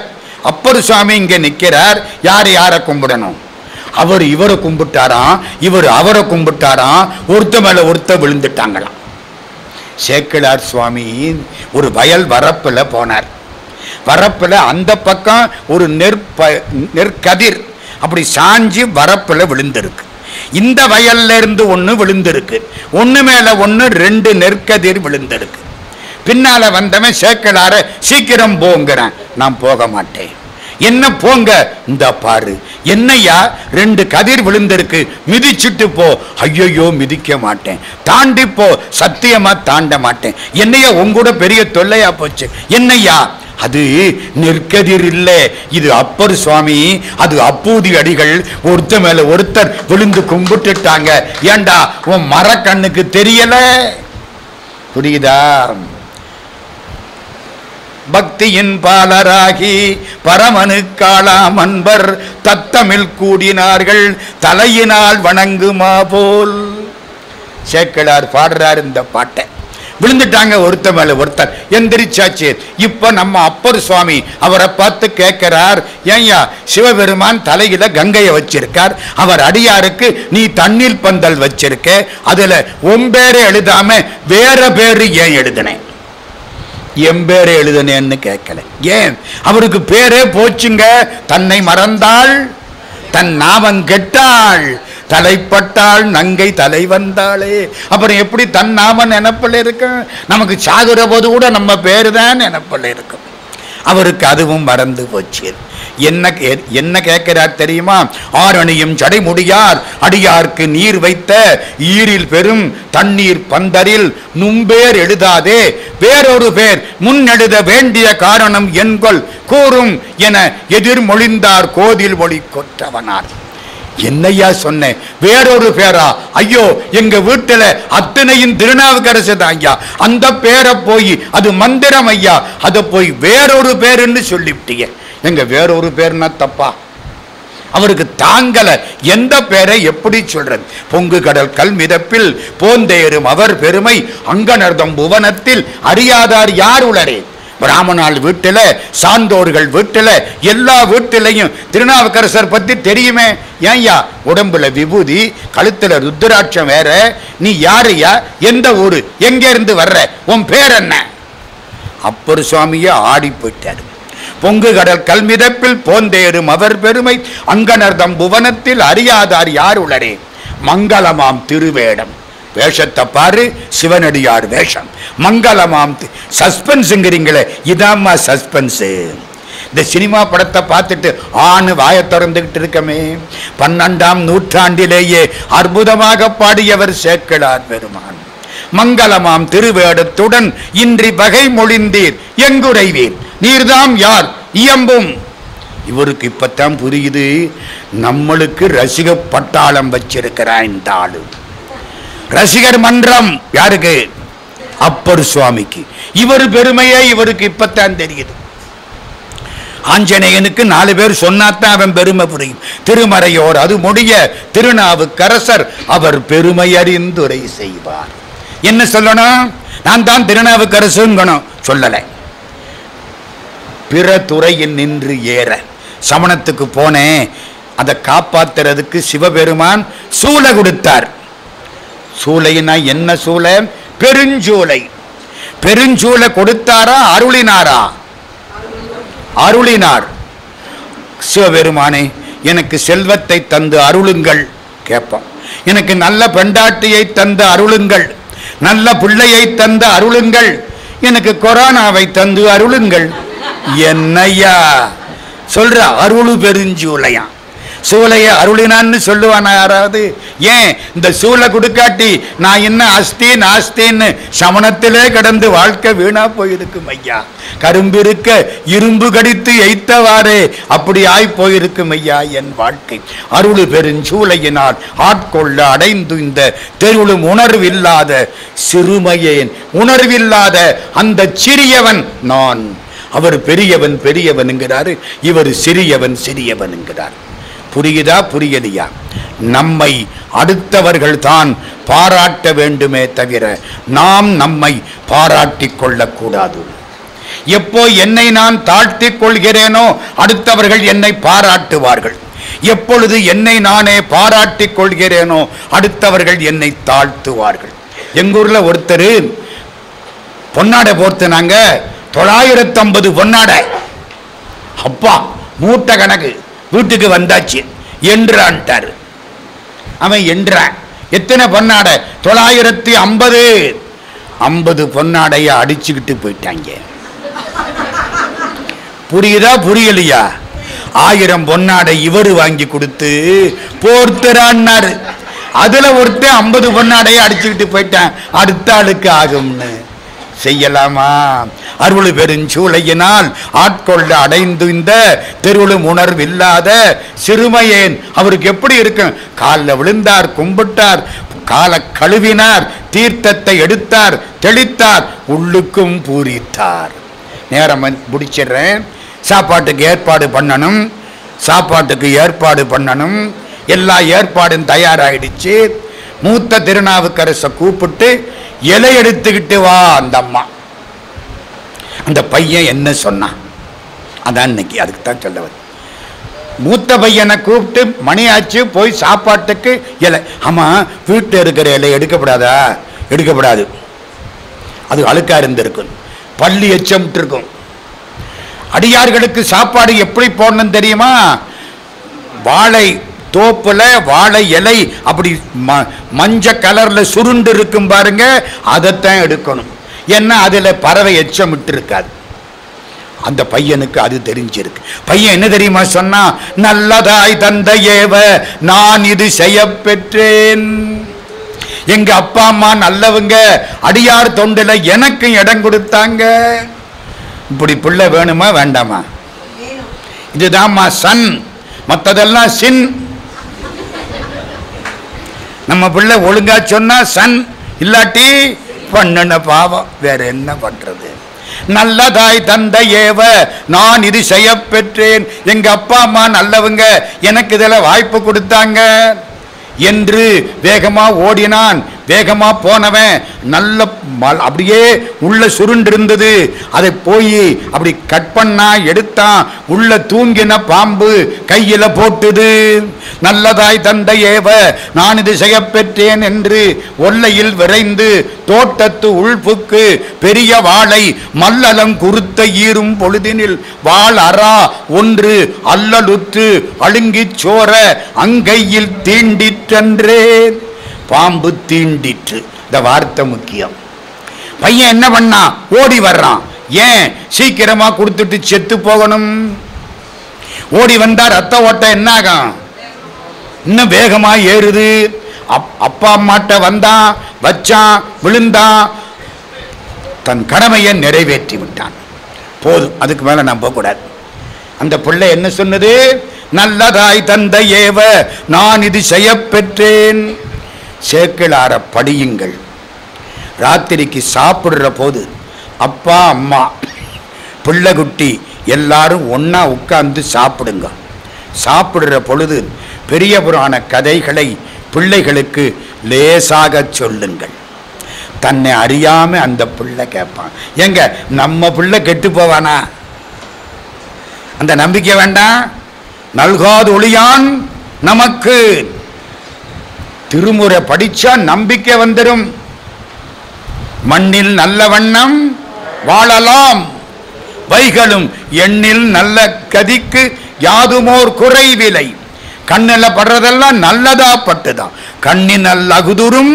அப்பர் சுவாமி இங்க நிக்கிறார். யாரு யார கும்பிடணும்? அவர் இவரை கும்பிட்டாராம், இவர் அவரை கும்பிட்டாராம். ஒருத்த மேல ஒருத்த விழுந்துட்டாங்களாம். சேக்கிழார் சுவாமி ஒரு வயல் வரப்புல போனார். வரப்புல அந்த பக்கம் ஒரு நெற்கதிர் அப்படி சாஞ்சி வரப்புல விழுந்திருக்கு. இந்த வயல்ல இருந்து ஒண்ணு விழுந்திருக்கு, ஒண்ணு மேல ஒண்ணு ரெண்டு நெற்கதிர் விழுந்திருக்கு. பின்னால வந்தவன் சேக்கிழார சீக்கிரம் போங்கிறான். நான் போக மாட்டேன். என்ன போங்க? இந்த பாரு, என்னையா ரெண்டு கதிர் விழுந்திருக்கு, மிதிச்சுட்டு போ. ஐயோ மிதிக்க மாட்டேன். தாண்டி போ. சத்தியமா தாண்ட மாட்டேன். என்னையா உங்கூட பெரிய தொல்லையா போச்சு. என்னையா? அது நெற்கதிர் இல்ல, இது அப்பர் சுவாமி, அது அப்பூதி அடிகள். ஒருத்தர் மேல ஒருத்தர் விழுந்து கும்பிட்டுட்டாங்க. ஏண்டா உன் மரக்கண்ணுக்கு தெரியல? புரியுதா? பக்தியின் பாலராகி பரமனுக்காளாம் அன்பர் தத்தமிழ் கூடினார்கள் தலையினால் வணங்குமா போல். சேக்கிழார் பாடுறார் இந்த பாட்டை. விழுந்துட்டாங்க ஒருத்தர் மேல ஒருத்தர், எந்திரிச்சாச்சு. இப்ப நம்ம அப்பர் சுவாமி அவரை பார்த்து கேட்கிறார், ஏய்யா சிவபெருமான் தலையில கங்கையை வச்சிருக்கார், அவர் அடியாருக்கு நீ தண்ணீர் பந்தல் வச்சிருக்க, அதுல உம்பேரை எழுதாம வேற பேரு ஏன் எழுதினேன்? எம்பேரை எழுதுனேன்னு கேட்கல. ஏன்? அவருக்கு பேரே போச்சுங்க. தன்னை மறந்தாள், தன் நாமம் கெட்டாள், தலைப்பட்டாள் நங்கை தலை வந்தாளே. அப்புறம் எப்படி தன் நாம நினைப்பில் இருக்கும்? நமக்கு சாகுற போது கூட நம்ம பேரு தான் நினைப்பில் இருக்கும். அவருக்கு அதுவும் மறந்து போச்சு. என்ன கேட்கிறார் தெரியுமா? ஆரணியும் ஜடைமுடியார் அடியார்க்கு நீர் வைத்த ஈரில் பெரும் தண்ணீர் பந்தரில் நும்பேர் எழுதாதே, வேறொரு பேர் முன் எழுத வேண்டிய காரணம் என்கொள் கூறும் என எதிர்மொழிந்தார் கோதில் ஒளி கொற்றவனார். என்னையா சொன்னேன்? வேறொரு பேரா? ஐயோ, எங்க வீட்டுல அத்தனையும் திருநாவுக்கரசு தான் ஐயா. அந்த பேரை போய் அது மந்திரம் ஐயா, அதை போய் வேறொரு பேருன்னு சொல்லிவிட்டீங்க. எங்க வேறொரு பேர்னா தப்பா? அவருக்கு தாங்கல. எந்த பேரை எப்படி சொல்றது? பொங்கு கடல் கல் மிதப்பில் போந்தேறும் அவர் பெருமை அங்கனர்தம் புவனத்தில் அறியாதார் யார் உளரே. பிராமணால் வீட்டுல, சான்றோர்கள் வீட்டுல, எல்லா வீட்டிலையும் திருநாவுக்கரசர் பத்தி தெரியுமே. ஏன்யா? உடம்புல விபூதி, கழுத்துல ருத்ராட்சம் வேற. நீ யாரையா? எந்த ஊரு? எங்க இருந்து வர்ற? உன் பேர் என்ன? அப்பர் சுவாமிய ஆடி போயிட்டாரு. பொங்கு கடல் கல்மிதப்பில் போந்தேறும் அவர் பெருமை அங்கனர்தம் புவனத்தில் அறியாதார் யார் உளரே. மங்களமாம் திருவேடம். வேஷத்தை பாரு, சிவனடியார் வேஷம். மங்களமாம் சஸ்பென்ஸுங்கிறீங்களே, இதாம்மா சஸ்பென்ஸ். இந்த சினிமா படத்தை பார்த்துட்டு ஆணு வாயை திறந்துகிட்டு இருக்கமே. 12ஆம் நூற்றாண்டிலேயே அற்புதமாக பாடியவர் சேக்கிழார் பெருமான். மங்களமாம் திருவேடத்துடன் இன்றி வகை மொழிந்தீர் எங்குரைவீர் நீர்தாம் யார் இயம்பும். இவருக்கு இப்பத்தான் புரியுது, நம்மளுக்கு ரசிக பட்டாளம் வச்சிருக்கிறான் இந்த ஆளு. ரசிகர் மன்றம் யாருக்கு? அப்பர் சுவாமிக்கு. இவர் பெருமையே இவருக்கு இப்பத்தான் தெரியுது. ஆஞ்சநேயனுக்கு 4 பேர் சொன்னாத்தான் அவன் பெருமை புரியும். திருமறையோர் அது முடிய திருநாவுக்கரசர் அவர் பெருமை அறிந்துரை செய்வார். என்ன சொல்லணும்? நான் தான் திருநாவுக்கரசுங்கணும் சொல்லலை. பிற துறையில் நின்று ஏற சமணத்துக்கு போனேன், அதை காப்பாத்துறதுக்கு சிவபெருமான் சூளை கொடுத்தார். சூளைனா என்ன சூளை? பெருஞ்சூளை. பெருஞ்சூளை கொடுத்தாரா அருளினாரா? அருளினார். சிவபெருமானே எனக்கு செல்வத்தை தந்து அருளுங்கள் கேட்போம். எனக்கு நல்ல பெண்டாட்டியை தந்து அருளுங்கள். நல்ல பிள்ளையை தந்து அருளுங்கள், எனக்கு கொரோனாவை தந்து அருளுங்கள். என்னையா சொல்ற? அருளு பெருஞ்சூலையா, சூளைய அருளினான்னு சொல்லுவானா யாராவது? ஏன் இந்த சூளை கொடுக்காட்டி நான் என்ன அஸ்தி நாஸ்தின்னு சமணத்திலே கடந்து வாழ்க்கை வீணா போயிருக்கும் ஐயா. கரும்பு இருக்க இரும்பு கடித்து எய்த்தவாறே அப்படி ஆய் போயிருக்கும் ஐயா என் வாழ்க்கை. அருளு பெருஞ்சூளையினால் ஆட்கொள்ள அடைந்து இந்த தெருளும் உணர்வில்லாத சிறுமையேன், உணர்வில்லாத அந்த சிறியவன் நான். அவர் பெரியவன் பெரியவன் என்கிறாரு, இவர் சிறியவன் சிறியவன் என்கிறார். புரியுதா புரியலையா? நம்மை அடுத்தவர்கள் தான் பாராட்ட வேண்டுமே தவிர நாம் நம்மை பாராட்டிக் கொள்ளக்கூடாது. எப்போ என்னை நான் தாழ்த்திக் கொள்கிறேனோ அடுத்தவர்கள் என்னை பாராட்டுவார்கள். எப்பொழுது என்னை நானே பாராட்டிக் கொள்கிறேனோ அடுத்தவர்கள் என்னை தாழ்த்துவார்கள். எங்கூர்ல ஒருத்தர் பொன்னாடை போர்த்துனாங்க, 950 பொன்னாடை. அப்பா மூட்டை கணக்கு வீட்டுக்கு வந்தாச்சு என்றான்ட்டாரு. அவன் என்றான். எத்தனை பொன்னாடை? 950. 50 பொன்னாடைய அடிச்சுக்கிட்டு போயிட்டாங்க. புரியுதா புரியலையா? 1000 பொன்னாடை இவரு வாங்கி கொடுத்து போர்த்துறான்னாரு. அதுல ஒருத்தன் 50 பொன்னாடைய அடிச்சுக்கிட்டு போயிட்டான். அடுத்த ஆளுக்கு ஆகும்னு செய்யலாமா? அருள் பெருஞ்சூளையினால் ஆட்கொள்ள அடைந்து இந்த தெருளும் உணர்வில்லாத சிறுமையேன். அவருக்கு எப்படி இருக்கும்? காலில் விழுந்தார், கும்பிட்டார், காலை கழுவினார், தீர்த்தத்தை எடுத்தார், தெளித்தார், உள்ளுக்கும் பூரித்தார். நேரம் முடிச்சிடுறேன். சாப்பாட்டுக்கு ஏற்பாடு பண்ணணும், சாப்பாட்டுக்கு ஏற்பாடு பண்ணணும். எல்லா ஏற்பாடும் தயாராகிடுச்சு. மூத்த திருநாவுக்கரசை கூப்பிட்டு இலை எடுத்துக்கிட்டு வா அந்த அம்மா. அந்த பையன் என்ன சொன்னான்? அதான் இன்னைக்கு அதுக்கு தான் சொல்ல வந்து. மூத்த பையனை கூப்பிட்டு மணி ஆச்சு, போய் சாப்பாட்டுக்கு இலை. ஆமா, வீட்டில் இருக்கிற இலை எடுக்கப்படாதா? எடுக்கப்படாது, அது அழுக்கா இருந்திருக்கும், பள்ளி எச்சமிட்டு இருக்கும். அடியார்களுக்கு சாப்பாடு எப்படி போடணும் தெரியுமா? வாழை தோப்புல வாழை இலை அப்படி மஞ்ச கலர்ல சுருண்டு இருக்கும் பாருங்க, அதைத்தான் எடுக்கணும். ஏன்னா அதுல பறவை எச்சமிட்டு இருக்காது. அந்த பையனுக்கு அது தெரிஞ்சிருக்கு. பையன் என்ன தெரியுமா சொன்னா? நல்லதாய் தந்த ஏவ நான் இது செய்ய பெற்றேன். எங்க அப்பா அம்மா நல்லவங்க, அடியார் தொண்டில எனக்கு இடம் கொடுத்தாங்க. இப்படி பிள்ளை வேணுமா வேண்டாமா? இதுதான்மா சன், மற்றதெல்லாம் சின். நம்ம பிள்ளை ஒழுங்கா சொன்னா சன், இல்லாட்டி பண்ணன பாவம். வேற என்ன பண்றது? நல்லதாய் தந்த ஏவ நான் இது செய்ய பெற்றேன். எங்க அப்பா அம்மா நல்லவங்க, எனக்கு இதில் வாய்ப்பு கொடுத்தாங்க என்று வேகமா ஓடினான். வேகமா போனவன் நல்ல அப்படியே உள்ள சுருண்டு இருந்தது. அதை போய் அப்படி கட் பண்ணா, எடுத்தான். உள்ள தூங்கின பாம்பு கையில போட்டுது. நல்லதாய் தந்த ஏவ நான் இது செய்ய பெற்றேன் என்று ஒல்லையில் விரைந்து தோட்டத்து உள்புக்கு பெரிய வாளை மல்லலம் குறுத்த ஈரும் பொழுதினில் வாள் அரா ஒன்று அல்லலுற்று அழுங்கிச் சோர அங்கையில் தீண்டிற்றன்றேன். பாம்பு தீண்டிற்று. இந்த வார்த்தை முக்கியம். பையன் என்ன பண்ணா? ஓடி வர்றான். ஏன்? சீக்கிரமா கொடுத்துட்டு செத்து போகணும். ஓடி வந்தா ரத்த ஓட்டம் என்ன ஆகும்? இன்னும் வேகமா ஏறுது. அப்பா அம்மாட்ட வந்தான், வச்சான், விழுந்தான், தன் கடமையை நிறைவேற்றி விட்டான். போதும், அதுக்கு மேல நம்ப கூடாது. அந்த பிள்ளை என்ன சொன்னது? நல்லதாய் தந்த ஏவ நான் இது செய்ய பெற்றேன். சேக்கிழார படியுங்கள். ராத்திரிக்கு சாப்பிடுற போது அப்பா அம்மா பிள்ளை குட்டி எல்லாரும் ஒன்னா உட்கார்ந்து சாப்பிடுங்க. சாப்பிடுற பொழுது பெரிய புராண கதைகளை பிள்ளைகளுக்கு லேசாக சொல்லுங்கள். தன்னை அறியாம அந்த பிள்ளை கேட்பான். எங்க நம்ம பிள்ளை கெட்டு போவானா? அந்த நம்பிக்கை வேண்டாம். நல்காது ஒளியான் நமக்கு. திருமுறை படிச்சா நம்பிக்கை வந்துடும். மண்ணில் நல்ல வண்ணம் வாழலாம், வைகளும் எண்ணில் நல்ல கதிக்கு யாதுமோர் குறைவில்லை. கண்ணில் படுறதெல்லாம் நல்லதா பட்டுதான். கண்ணினல் அகுதுரும்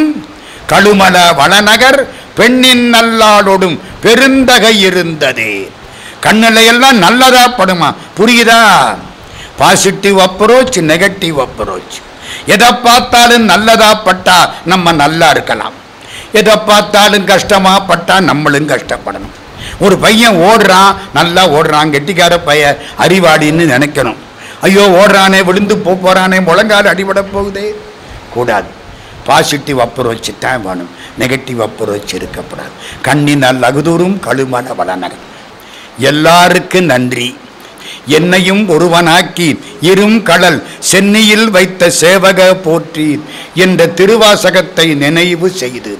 கழுமல வளநகர் பெண்ணின் நல்லாளோடும் பெருந்தகை இருந்தது. கண்ணுல எல்லாம் நல்லதா படுமா? புரியுதா? Positive approach, negative approach. எதை பார்த்தாலும் நல்லதா பட்டா நம்ம நல்லா இருக்கலாம், எதை பார்த்தாலும் கஷ்டமா பட்டா நம்மளும் கஷ்டப்படணும். ஒரு பையன் ஓடுறான், நல்லா ஓடுறான், கெட்டிக்கார பையன், அறிவாளின்னு நினைக்கணும். ஐயோ ஓடுறானே, விழுந்து போறானே, முழங்கால் அடிபட போகுதே, கூடாது. பாசிட்டிவ் அப்ரோச் தான் வேணும், நெகட்டிவ் அப்ரோச் இருக்கப்படாது. கண்ணினால் அகுதூரும் கழுமல வளநகர். எல்லாருக்கும் நன்றி. என்னையும் ஒருவனாக்கி இரும் கடல் சென்னியில் வைத்த சேவக போற்றி என்ற திருவாசகத்தை நினைவு செய்து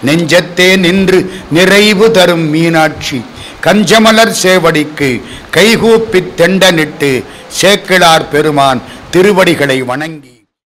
நெஞ்சத்தே நின்று நிறைவு தரும் மீனாட்சி கஞ்சமலர் சேவடிக்கு கைகூப்பி தெண்டனிட்டு சேக்கிழார் பெருமான் திருவடிகளை வணங்கி